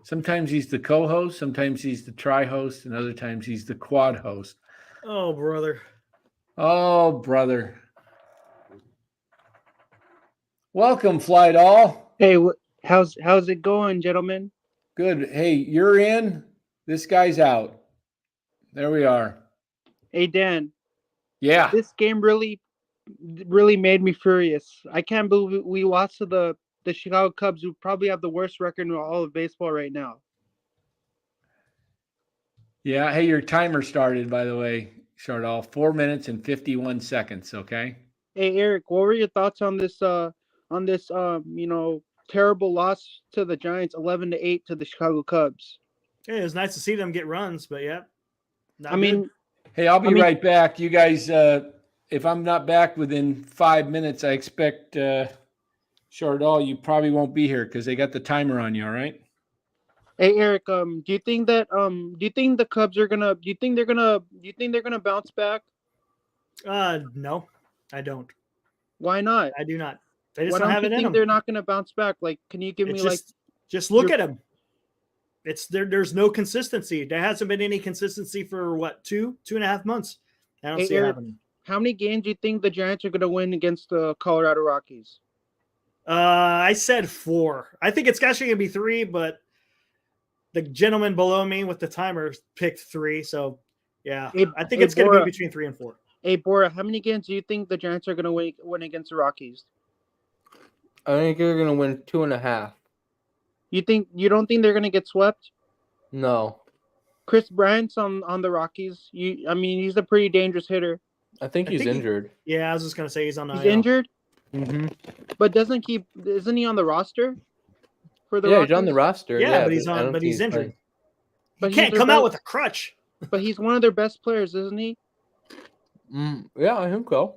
Sometimes he's the co-host, sometimes he's the tri-host, and other times he's the quad host. Oh, brother. Oh, brother. Welcome, Flight All. Hey, how's it going, gentlemen? Good. Hey, you're in. This guy's out. There we are. Hey, Dan. Yeah. This game really made me furious. I can't believe we lost to the Chicago Cubs, who probably have the worst record in all of baseball right now. Yeah. Hey, your timer started, by the way, Shardall. 4 minutes and 51 seconds. Okay. Hey, Eric, what were your thoughts on this terrible loss to the Giants, 11-8 to the Chicago Cubs? Hey, it was nice to see them get runs, but yeah. Hey, I'll be right back. You guys, if I'm not back within 5 minutes, I expect Shardall, you probably won't be here because they got the timer on you. All right. Hey, Eric, do you think the Cubs are gonna? Do you think they're gonna bounce back? No, I don't. Why not? I do not. They just Why don't don't have you it in think them. they're not gonna bounce back? Like, can you give me just look at them? It's there. There's no consistency. There hasn't been any consistency for what, 2.5 months. I don't see it happening. How many games do you think the Giants are going to win against the Colorado Rockies? I said 4. I think it's actually going to be 3, but the gentleman below me with the timer picked 3. So, yeah, I think it's going to be between 3 and 4. Hey, Bora, how many games do you think the Giants are going to win against the Rockies? I think they're going to win 2.5. You don't think they're going to get swept? No. Chris Bryant's on the Rockies. He's a pretty dangerous hitter. I think he's injured. I was just going to say he's on the IL. Injured? Mm-hmm. But isn't he on the roster for the Rockies? He's on the roster. Yeah, but he's injured. He can't come out with a crutch. But he's one of their best players, isn't he? Yeah, I think so.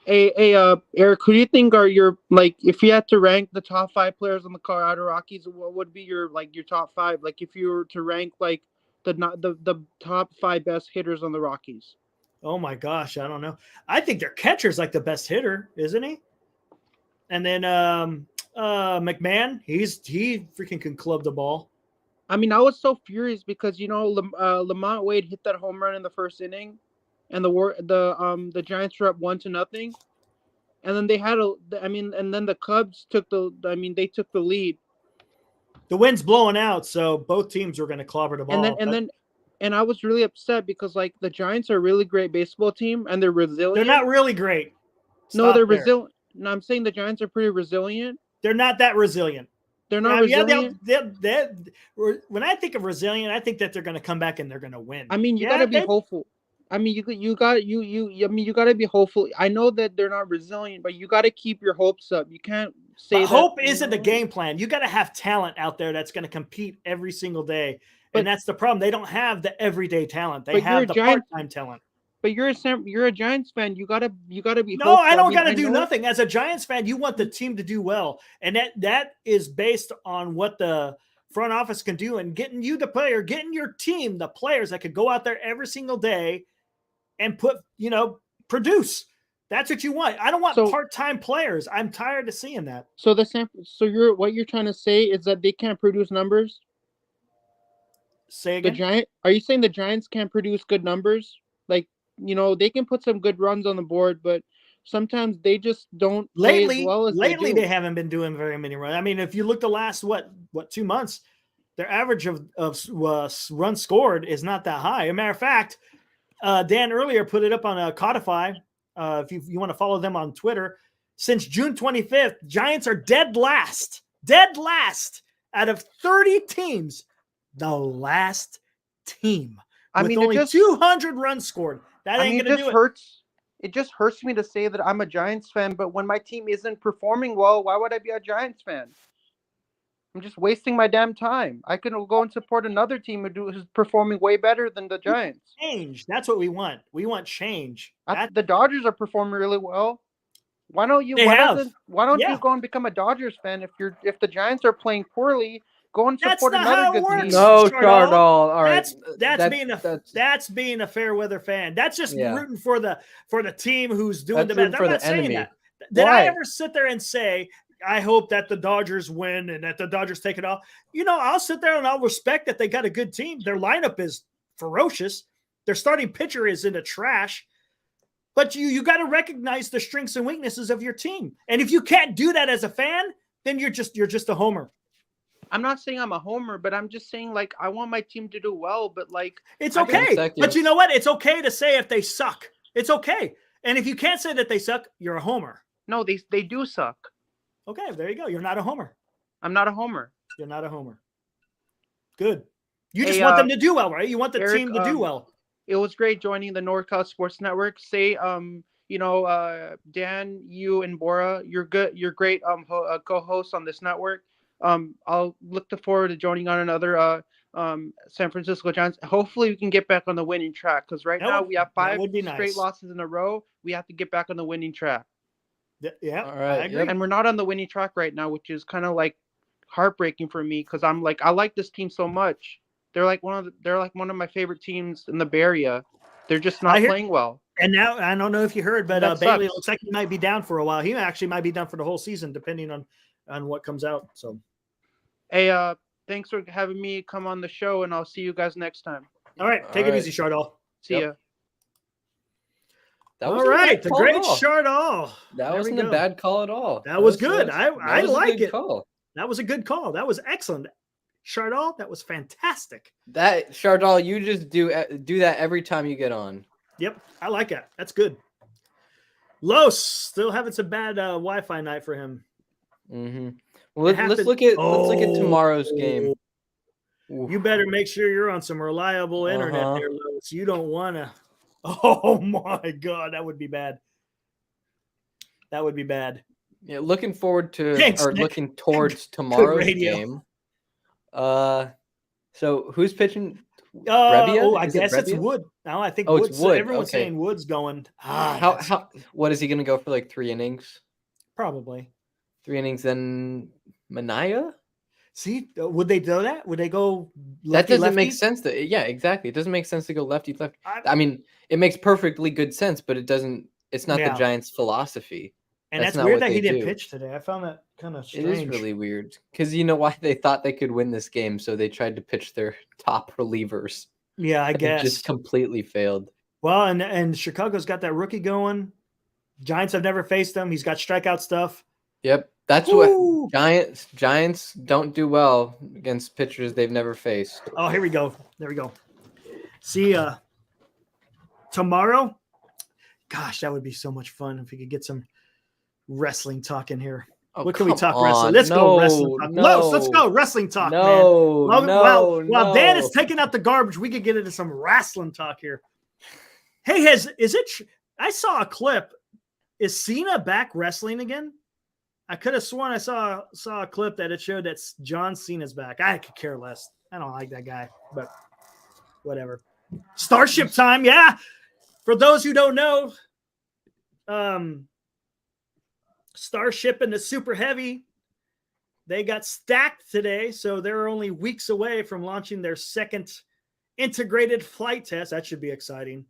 Hey, Eric, who do you think are your, if you had to rank the top 5 players on the Colorado Rockies, what would be your top 5? Like, if you were to rank the top 5 best hitters on the Rockies. Oh my gosh, I don't know. I think their catcher's like the best hitter, isn't he? And then McMahon, he freaking can club the ball. I mean, I was so furious because Lamont Wade hit that home run in the first inning, and the Giants were up 1-0, and then they had and then the Cubs took the lead. The wind's blowing out, so both teams were going to clobber the ball. And I was really upset because the Giants are a really great baseball team and they're resilient. They're not really great. They're resilient. No, I'm saying the Giants are pretty resilient. They're not that resilient. They're not resilient. When I think of resilient, I think that they're going to come back and they're going to win. I mean, you got to be hopeful. I mean, you got to be hopeful. I know that they're not resilient, but you got to keep your hopes up. You can't say that hope isn't the game plan. You got to have talent out there that's going to compete every single day. And that's the problem. They don't have the everyday talent. They have the part-time talent. But you're a Giants fan. You gotta be. No, hopeful. I don't gotta do nothing. As a Giants fan, you want the team to do well, and that is based on what the front office can do and getting you the player, getting your team the players that could go out there every single day and produce. That's what you want. I don't want part-time players. I'm tired of seeing that. So what you're trying to say is that they can't produce numbers? Say again? Are you saying the Giants can't produce good numbers? They can put some good runs on the board, but sometimes they just don't play as well as lately they haven't been doing very many runs. I mean, if you look the last 2 months, their average of runs scored is not that high. As a matter of fact, Dan earlier put it up on Codify. If you want to follow them on Twitter, since June 25th, Giants are dead last out of 30 teams. The last team. With only 200 runs scored. That ain't going to do it. It just hurts me to say that I'm a Giants fan, but when my team isn't performing well, why would I be a Giants fan? I'm just wasting my damn time. I could go and support another team who's performing way better than the Giants. Change. That's what we want. We want change. The Dodgers are performing really well. Why don't you go and become a Dodgers fan if the Giants are playing poorly? Go and support another good team. No, Chardol. All right, that's being a fair weather fan. That's just rooting for the team who's doing the best. I'm not saying that. Did I ever sit there and say I hope that the Dodgers win and that the Dodgers take it off? I'll sit there and I'll respect that they got a good team. Their lineup is ferocious. Their starting pitcher is in the trash. But you got to recognize the strengths and weaknesses of your team. And if you can't do that as a fan, then you're just a homer. I'm not saying I'm a homer, but I'm just saying I want my team to do well, but it's okay. But you know what? It's okay to say if they suck. It's okay. And if you can't say that they suck, you're a homer. No, they do suck. Okay, there you go. You're not a homer. I'm not a homer. You're not a homer. Good. You just want them to do well, right? You want the team to do well. It was great joining the NorCal Sports Network. Dan, you and Bora, you're good. You're great co-hosts on this network. I'll look forward to joining on another San Francisco Giants. Hopefully we can get back on the winning track because now we have 5 straight losses in a row. We have to get back on the winning track. Yeah, all right. I agree. And we're not on the winning track right now, which is kind of heartbreaking for me because I like this team so much. They're like one of my favorite teams in the Bay Area. They're just not playing well. And now I don't know if you heard, but Bailey looks like he might be down for a while. He actually might be down for the whole season, depending on what comes out. So, hey, thanks for having me come on the show, and I'll see you guys next time. All right, take it easy, Chardol. See ya. That All wasn't a right, bad the call at great all. Chardall. That There wasn't we a go. bad call at all. That was good. I was a like good it. call. That was a good call. That was excellent. Chardall, that was fantastic. That Chardall, you just do that every time you get on. Yep, I like it. That's good. Los still having some bad Wi-Fi night for him. Mm-hmm. Well, let's look at tomorrow's game. You better make sure you're on some reliable internet there, Los. You don't want to. Oh my God, that would be bad. That would be bad. Yeah, looking forward to Thanks, Nick. looking towards tomorrow's radio. game. So who's pitching? I guess it's Wood. No, I think Wood's. It's Wood. Everyone's saying Wood's going. What is he going to go for? Like 3 innings? Probably 3 innings. Then Manaea. See, would they do that? Would they go? That doesn't make sense. Yeah, exactly. It doesn't make sense to go lefty. I mean, it makes perfectly good sense, but it doesn't. It's not the Giants' philosophy. And that's weird that he didn't pitch today. I found that kind of strange. It is really weird because you know why they thought they could win this game, so they tried to pitch their top relievers. Yeah, I guess. It just completely failed. Well, and Chicago's got that rookie going. Giants have never faced him. He's got strikeout stuff. Yep, that's what Giants don't do well against pitchers they've never faced. Oh, here we go. There we go. See, tomorrow. Gosh, that would be so much fun if we could get some wrestling talk in here. What can we talk wrestling? Let's go wrestling talk. Let's go wrestling talk, man. While Dan is taking out the garbage, we could get into some wrestling talk here. Hey, I saw a clip. Is Cena back wrestling again? I could have sworn I saw a clip that it showed that John Cena's back. I could care less. I don't like that guy, but whatever. Starship time, yeah. For those who don't know, Starship and the Super Heavy, they got stacked today, so they're only weeks away from launching their second integrated flight test. That should be exciting.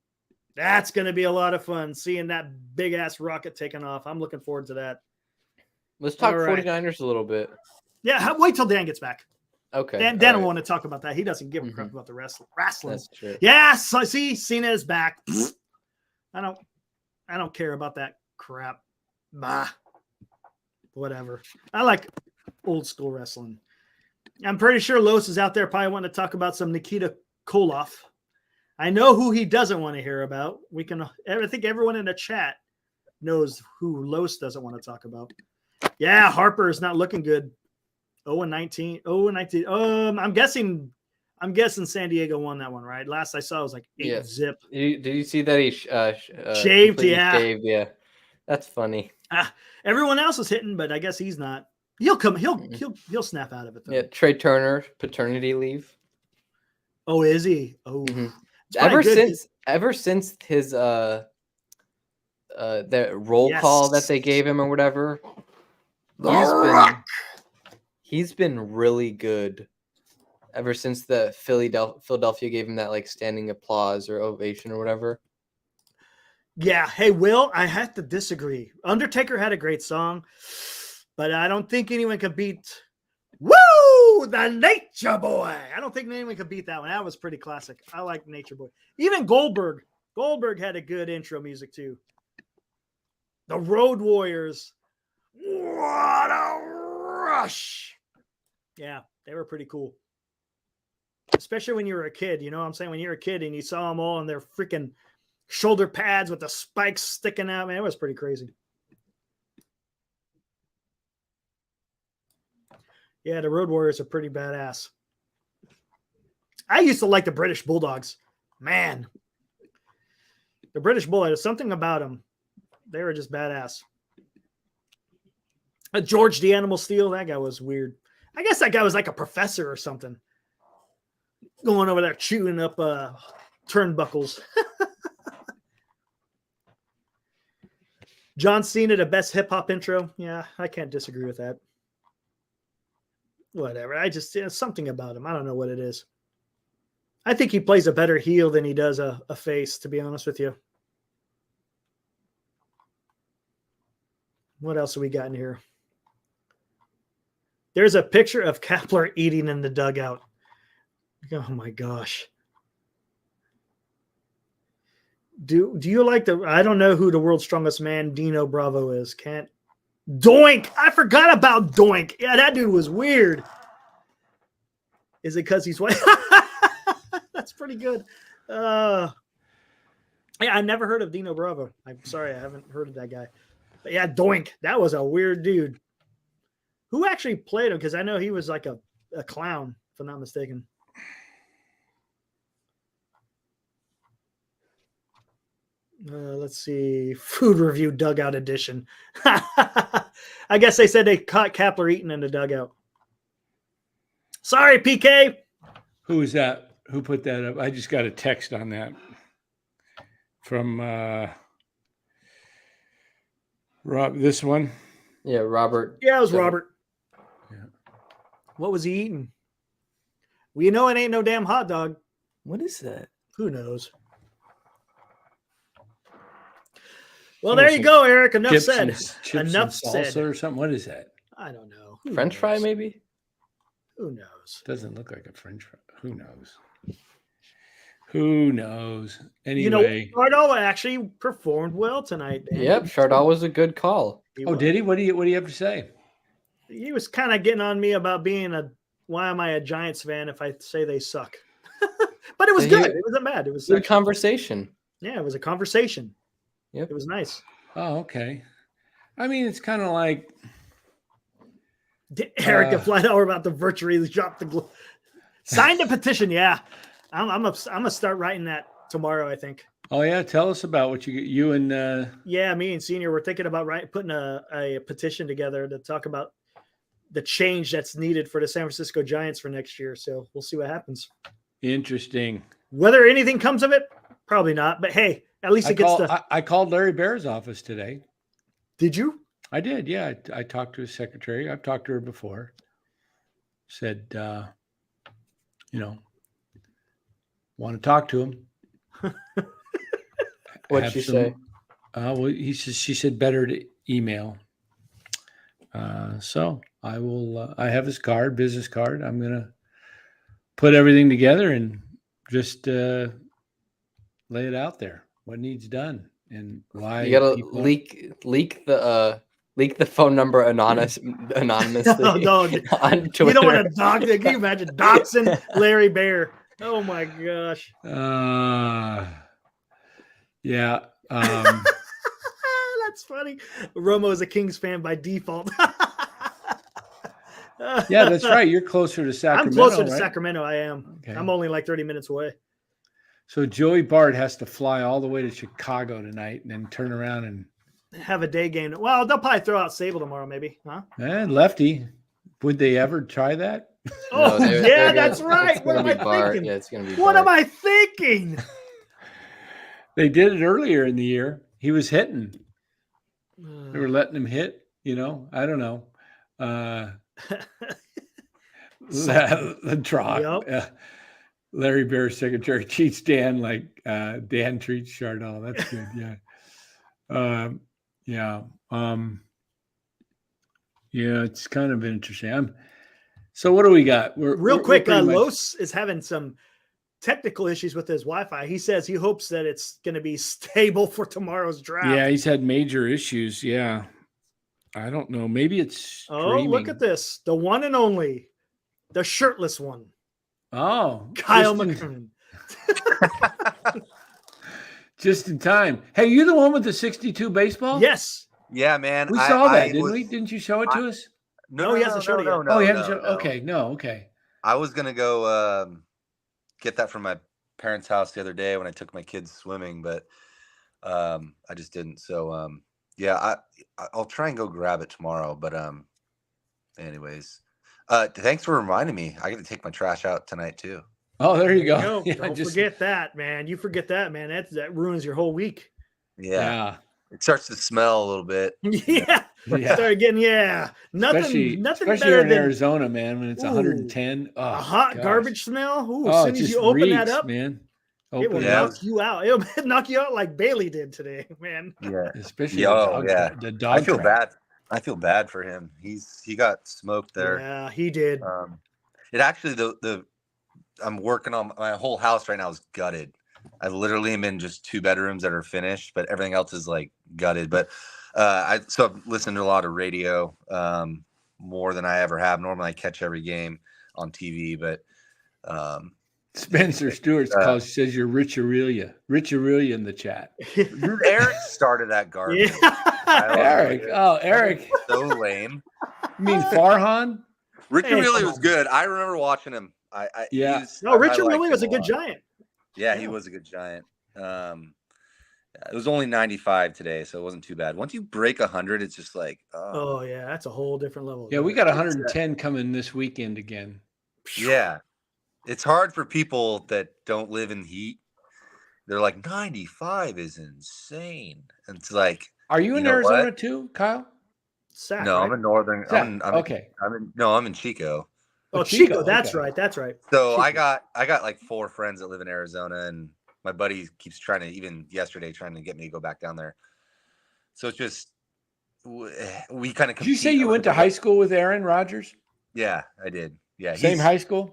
That's going to be a lot of fun, seeing that big-ass rocket taking off. I'm looking forward to that. Let's talk 49ers a little bit. Yeah, wait till Dan gets back. Okay. Dan will want to talk about that. He doesn't give a crap about the wrestling. That's true. Yeah, so see, Cena is back. I don't care about that crap. Bah. Whatever. I like old school wrestling. I'm pretty sure Los is out there probably wanting to talk about some Nikita Koloff. I know who he doesn't want to hear about. I think everyone in the chat knows who Los doesn't want to talk about. Yeah, Harper is not looking good. 0-19. 0-19. I'm guessing San Diego won that one, right? Last I saw it was like 8-zip. Did you see that he shaved? Yeah. Shaved, yeah. That's funny. Everyone else is hitting, but I guess he's not. He'll snap out of it though. Yeah, Trey Turner, paternity leave. Oh, is he? Oh. Mm-hmm. Ever since his that roll call that they gave him or whatever, he's been really good ever since the Philadelphia gave him that like standing applause or ovation or whatever. Yeah. Hey, Will, I have to disagree. Undertaker had a great song, but I don't think anyone could beat the Nature Boy. I don't think anyone could beat that one. That was pretty classic. I like Nature Boy. Even Goldberg had a good intro music too. The Road Warriors. What a rush. Yeah, they were pretty cool. Especially when you were a kid, you know what I'm saying? When you were a kid and you saw them all in their freaking shoulder pads with the spikes sticking out, man, it was pretty crazy. Yeah, the Road Warriors are pretty badass. I used to like the British Bulldogs. Man, the British Bulldogs, something about them. They were just badass. George the Animal Steel, that guy was weird. I guess that guy was like a professor or something. Going over there chewing up turnbuckles. John Cena, the best hip-hop intro. Yeah, I can't disagree with that. Whatever. Something about him. I don't know what it is. I think he plays a better heel than he does a face, to be honest with you. What else have we got in here? There's a picture of Kepler eating in the dugout. Oh, my gosh. Do you like I don't know who the world's strongest man Dino Bravo is. Can't Doink. I forgot about Doink. Yeah, that dude was weird. Is it because he's white? That's pretty good. Yeah, I never heard of Dino Bravo. I'm sorry, I haven't heard of that guy. But yeah, Doink. That was a weird dude. Who actually played him? Because I know he was like a clown, if I'm not mistaken. Let's see. Food review dugout edition. I guess they said they caught Kapler eating in the dugout. Sorry, PK. Who is that? Who put that up? I just got a text on that from Rob. This one. Yeah, Robert. Yeah, it was Robert. Yeah. What was he eating? Well, you know it ain't no damn hot dog. What is that? Who knows? Well, there you go, Eric. Enough said. Enough said. Or something. What is that? I don't know. French fry, maybe? Who knows? Doesn't look like a French fry. Who knows? Who knows? Anyway. You know, Chardal actually performed well tonight. Dan. Yep, Chardal was a good call. Did he? What do you have to say? He was kind of getting on me about being why am I a Giants fan if I say they suck? But it was good. It wasn't bad. It was a good conversation. Yeah, it was a conversation. Yep. It was nice. Oh, okay. I mean, it's kind of like Eric and Flat are about to virtually drop the sign the petition. Yeah, I'm gonna start writing that tomorrow. I think. Oh yeah, tell us about what you and. Yeah, me and Senior were thinking about putting a petition together to talk about the change that's needed for the San Francisco Giants for next year. So we'll see what happens. Interesting. Whether anything comes of it, probably not. But hey, at least I called Larry Bear's office today. Did you? I did. Yeah, I talked to his secretary. I've talked to her before. Said, want to talk to him. What'd she say? Well, she said better to email. So I will. I have his business card. I'm gonna put everything together and just lay it out there. What needs done and why? You gotta leak the phone number anonymously no, on Twitter. You don't want to dox. Can you imagine doxing Larry Bear? Oh my gosh. Yeah. That's funny. Romo is a Kings fan by default. Yeah, that's right. You're closer to Sacramento. I'm closer to right? Sacramento. I am. Okay. I'm only like 30 minutes away. So Joey Bart has to fly all the way to Chicago tonight and then turn around and have a day game. Well, they'll probably throw out Sable tomorrow, maybe. Huh? And lefty. Would they ever try that? Oh, no, yeah, that's right. What am I thinking? Yeah, it's gonna be what am I thinking? They did it earlier in the year. He was hitting. They were letting him hit. I don't know. The drop. Yep. Larry Bear's secretary treats Dan like Dan treats Chardal. That's good. Yeah. Yeah, it's kind of interesting. So what do we got? Real quick, Los is having some technical issues with his Wi-Fi. He says he hopes that it's going to be stable for tomorrow's draft. Yeah, he's had major issues. Yeah. I don't know. Maybe it's streaming. Oh, look at this. The one and only. The shirtless one. Oh. Kyle McCurran. Just in time. Hey, you the one with the 62 baseball? Yes. Yeah, man. We saw that, didn't we? Didn't you show it to us? No, he hasn't showed it yet. No, he hasn't showed. Okay, okay. I was gonna go get that from my parents' house the other day when I took my kids swimming, but I just didn't. So yeah, I'll try and go grab it tomorrow. But anyways, thanks for reminding me. I got to take my trash out tonight too. Oh, there you go. Yeah, don't forget that, man. You forget that, man. That ruins your whole week. Yeah. It starts to smell a little bit. Yeah. Start getting nothing especially better in than Arizona, man, when it's 110. Oh, a hot garbage smell. Ooh, as soon as you open that up, man. It will knock you out. It'll knock you out like Bailey did today, man. Yeah. Especially the dog. I feel bad. I feel bad for him. He got smoked there. Yeah, he did. It actually I'm working on my whole house right now is gutted. I literally am in just 2 bedrooms that are finished, but everything else is like gutted. But I've listened to a lot of radio, more than I ever have. Normally I catch every game on TV, but Spencer Stewart says you're Rich Aurelia in the chat. Eric started that garbage. Eric. Oh, Eric. So lame. You mean Farhan? Rich Aurelia was good. I remember watching him. Rich Aurelia was a good Giant. Yeah, he was a good Giant. It was only 95 today, so it wasn't too bad. Once you break 100, it's just like, oh yeah, that's a whole different level. Yeah, we got 110 coming this weekend again. Yeah. It's hard for people that don't live in heat. They're like, 95 is insane. And it's like, are you in Arizona too, Kyle? No, right? I'm in Northern. Okay. I'm in Chico. Oh, Chico. That's right. That's right. So Chico. I got like 4 friends that live in Arizona, and my buddy keeps trying to, even yesterday, trying to get me to go back down there. So it's just, we kind of. Did you say you went to high school with Aaron Rodgers? Yeah, I did. Yeah. Same high school?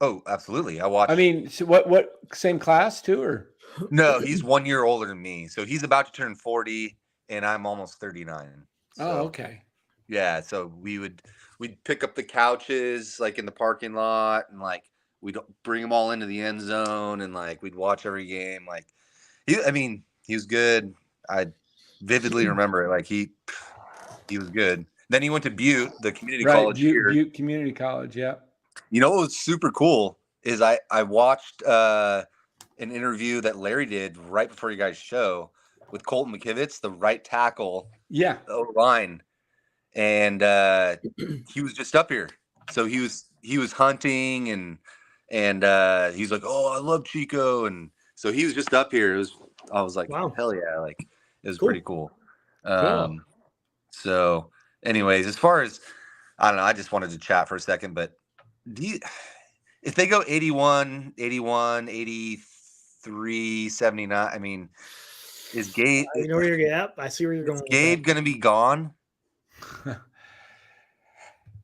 Oh, absolutely. I watched. I mean, so what same class too, or? No, he's 1 year older than me. So he's about to turn 40 and I'm almost 39. So, okay. Yeah. So we'd pick up the couches like in the parking lot, and like we'd bring them all into the end zone, and like we'd watch every game. Like he was good. I vividly remember it. Like he was good. Then he went to Butte, the community college here. Butte Community College, yeah. You know what was super cool is I watched an interview that Larry did right before you guys' show with Colton McKivitz, the right tackle, the O-line, and he was just up here. So he was hunting, and he's like, "Oh, I love Chico," and so he was just up here. I was like, wow. Hell yeah, like it was pretty cool. So, anyways, as far as I don't know, I just wanted to chat for a second, but. If they go 81, 83, 79, I mean, is Gabe? You know where you're at? I see where you're going. Is Gabe going to be gone?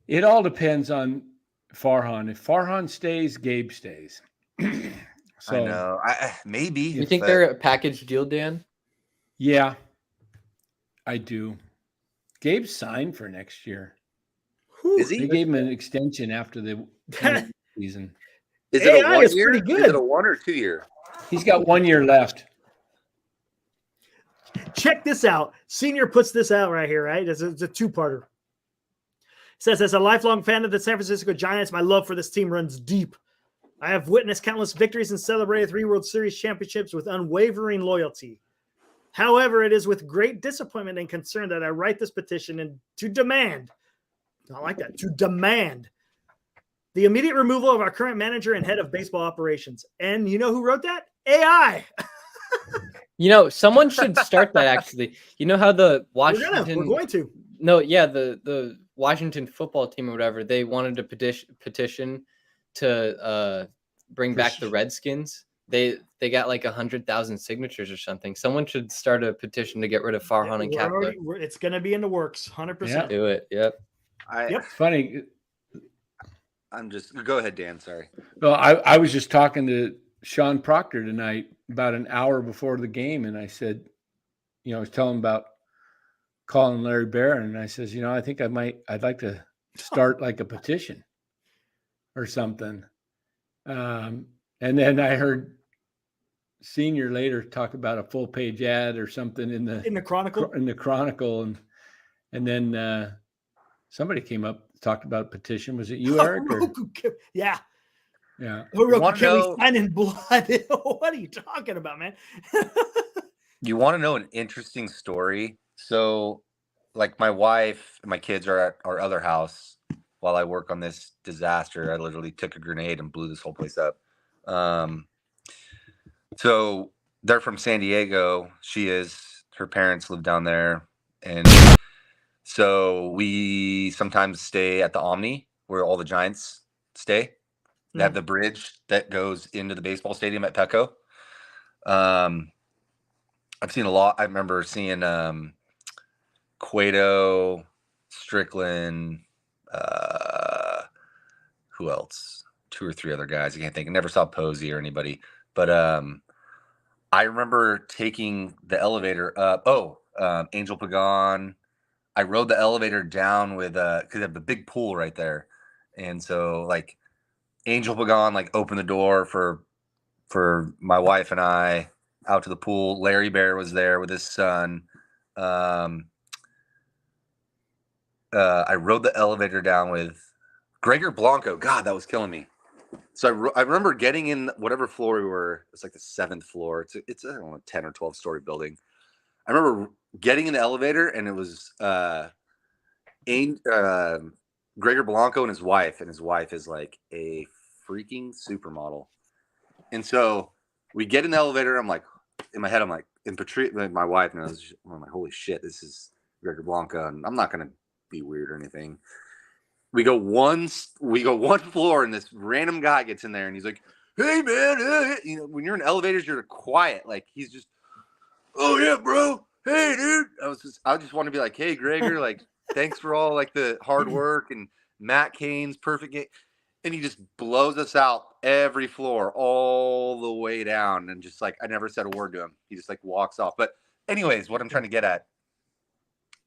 It all depends on Farhan. If Farhan stays, Gabe stays. So I know. Maybe. You think they're a package deal, Dan? Yeah, I do. Gabe's signed for next year. Is he? They gave him an extension after the season. Is it a 1 year? Is it a 1 or 2 year? He's got 1 year left. Check this out. Senior puts this out right here, right? It's a 2-parter. It says, as a lifelong fan of the San Francisco Giants, my love for this team runs deep. I have witnessed countless victories and celebrated 3 World Series championships with unwavering loyalty. However, it is with great disappointment and concern that I write this petition and to demand – I like that. To demand the immediate removal of our current manager and head of baseball operations. And you know who wrote that? AI. Someone should start that actually. You know how the Washington we're going to. No, yeah, the Washington football team or whatever, they wanted to petition to bring back the Redskins. They got like 100,000 signatures or something. Someone should start a petition to get rid of Farhan and Kapler. It's going to be in the works, 100%. Yeah. Do it. Yep. It's funny. Go ahead, Dan. Sorry. Well, I was just talking to Sean Proctor tonight about an hour before the game, and I said, I was telling him about calling Larry Barron, and I says, I think I'd like to start like a petition or something. And then I heard Senior later talk about a full page ad or something in the Chronicle, and then somebody came up, talked about a petition. Was it you, Eric? Yeah. Yeah. Heroku signing blood. What are you talking about, man? You want to know an interesting story? So, like, my wife and my kids are at our other house while I work on this disaster. I literally took a grenade and blew this whole place up. So they're from San Diego. Her parents live down there. And so we sometimes stay at the Omni where all the Giants stay. They have the bridge that goes into the baseball stadium at Petco. I've seen a lot. I remember seeing Cueto, Strickland, who else? 2 or 3 other guys. I can't think. I never saw Posey or anybody. But I remember taking the elevator up. Angel Pagan. I rode the elevator down with because they have the big pool right there, and so like Angel Pagan like opened the door for my wife and I out to the pool. Larry Bear was there with his son. I rode the elevator down with Gregor Blanco. God, that was killing me. So I remember getting in whatever floor we were. It's like the 7th floor. It's I don't know, 10 or 12 story building. I remember getting in the elevator and it was Gregor Blanco and his wife is like a freaking supermodel. And so we get in the elevator. I'm like, in my head, I'm like, and my wife knows. I'm like, holy shit, this is Gregor Blanco, and I'm not gonna be weird or anything. We go one floor, and this random guy gets in there, and he's like, "Hey man, you know, when you're in elevators, you're quiet. Like he's just, oh yeah, bro, hey dude." I just want to be like, "Hey Gregor, like thanks for all like the hard work and Matt Cain's perfect game." And he just blows us out every floor all the way down. And just like, I never said a word to him. He just like walks off. But anyways, what I'm trying to get at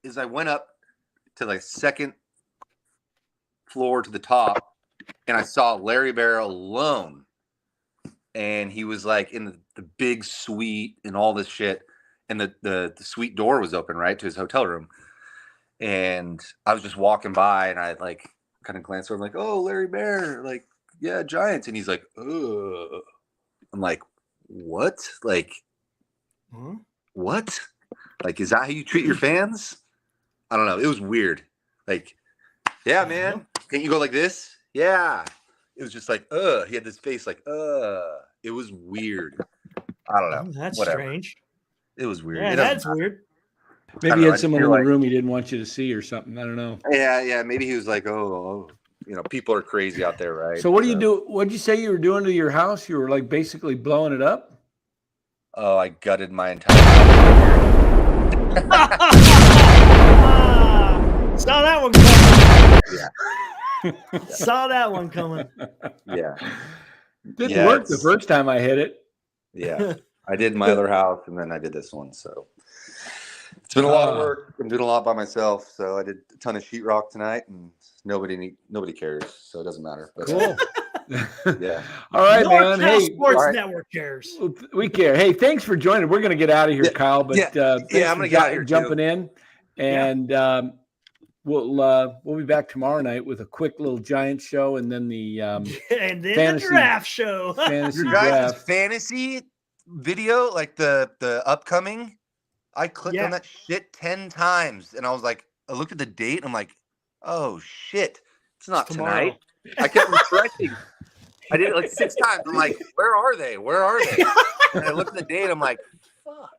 is I went up to like 2nd floor to the top and I saw Larry Bear alone. And he was like in the big suite and all this shit. And the suite door was open, right, to his hotel room. And I was just walking by and I like kind of glanced over like, "Oh, Larry Bear, like, yeah, Giants." And he's like, "Ugh." I'm like, "What? Like, what? Like, is that how you treat your fans?" I don't know. It was weird. Like, "Yeah, man, can't you go like this?" Yeah. It was just like, he had this face like, it was weird. I don't know. That's Whatever. Strange. It was weird. Yeah, that's weird. Maybe he had someone in the room he didn't want you to see or something. I don't know. Yeah. Maybe he was like, oh, you know, people are crazy out there, right? So what do you do? What did you say you were doing to your house? You were like basically blowing it up? Oh, I gutted my entire house. Saw that one coming. Yeah. Saw that one coming. Yeah. Didn't work the first time I hit it. Yeah. I did my other house and then I did this one. So it's been a lot of work. I'm doing a lot by myself. So I did a ton of sheetrock tonight and nobody cares. So it doesn't matter. But, cool. Yeah. All right, North man. Cal Hey, Sports Network cares. We care. Hey, thanks for joining. We're going to get out of here, Kyle. But I'm going to get out of here jumping in, and we'll be back tomorrow night with a quick little Giants show, and then the and then fantasy, the draft show. Fantasy your guys' draft. fantasy video, like the upcoming. I clicked on that shit 10 times, and I was like, I looked at the date, and I'm like, oh shit, it's not tonight. I kept refreshing. I did it like 6 times. I'm like, where are they? And I looked at the date. I'm like, fuck.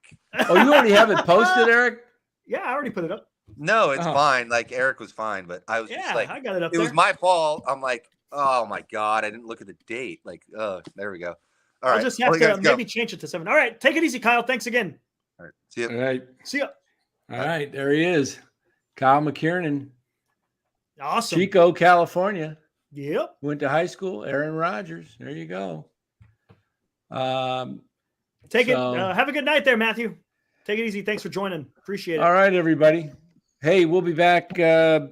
Oh, you already have it posted, Eric? Yeah, I already put it up. No, it's fine. Like Eric was fine, but I was just like, I got it up. It was my fault. I'm like, oh my god, I didn't look at the date. Like, there we go. All right, I'll just have to maybe change it to 7. All right, take it easy, Kyle. Thanks again. All right, see you. All right, see ya. All right, there he is, Kyle McKiernan. Awesome. Chico, California. Yep. Went to high school. Aaron Rodgers. There you go. Take it. Have a good night there, Matthew. Take it easy. Thanks for joining. Appreciate it. All right, everybody. Hey, we'll be back. I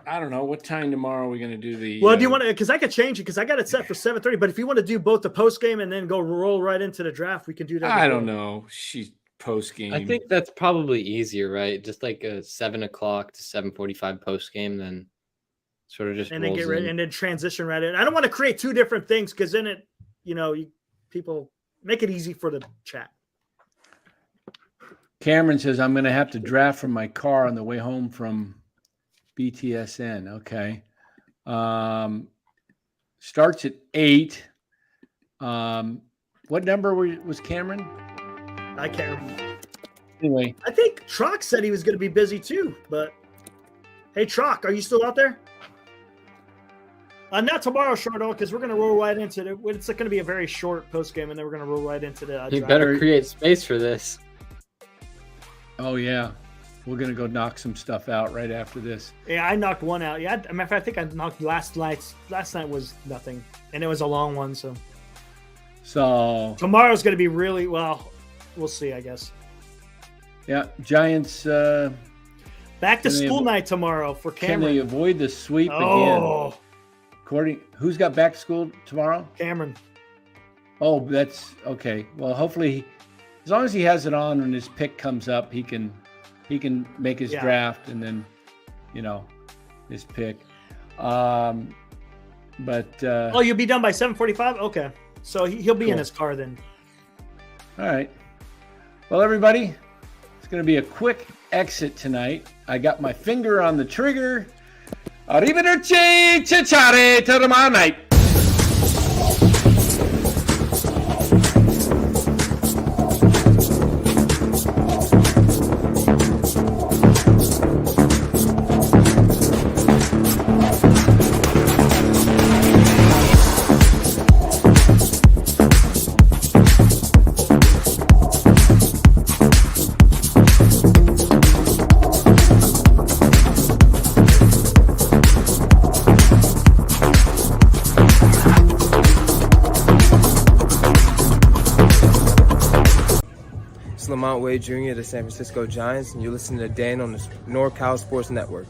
don't know what time tomorrow we're going to do the. Well, do you want to? Because I could change it because I got it set for 7:30. But if you want to do both the post game and then go roll right into the draft, we can do that. I don't know. She's post game. I think that's probably easier, right? Just like a 7 o'clock to 7:45 post game, then sort of just and then get ready and then transition right in. I don't want to create 2 different things because then it, people make it easy for the chat. Cameron says I'm going to have to draft from my car on the way home from BTSN. Okay. Starts at 8. What number was Cameron? I can't remember. Anyway. I think Trock said he was going to be busy too, but hey, Trock, are you still out there? Not tomorrow, Shardo, because we're going to roll right into it. It's going to be a very short post game, and then we're going to roll right into the. You better create space for this. Oh yeah, we're going to go knock some stuff out right after this. Yeah, I knocked one out. Yeah, matter of fact, I think I knocked last night. Last night was nothing, and it was a long one. So tomorrow's tomorrow's going to be really well. we'll see, I guess. Yeah, Giants. Back to school night tomorrow for Can Cameron. they avoid the sweep Oh, again? Who's got back to school tomorrow? Cameron. Oh, that's okay. Well, hopefully, as long as he has it on when his pick comes up, he can make his draft and then, his pick. But you'll be done by 7:45. Okay, so he'll be in Cool. his car then. All right. Well, everybody, it's going to be a quick exit tonight. I got my finger on the trigger. Arrivederci, ciao, till tomorrow night. Lamont Wade Jr. of the San Francisco Giants, and you're listening to Dan on the NorCal Sports Network.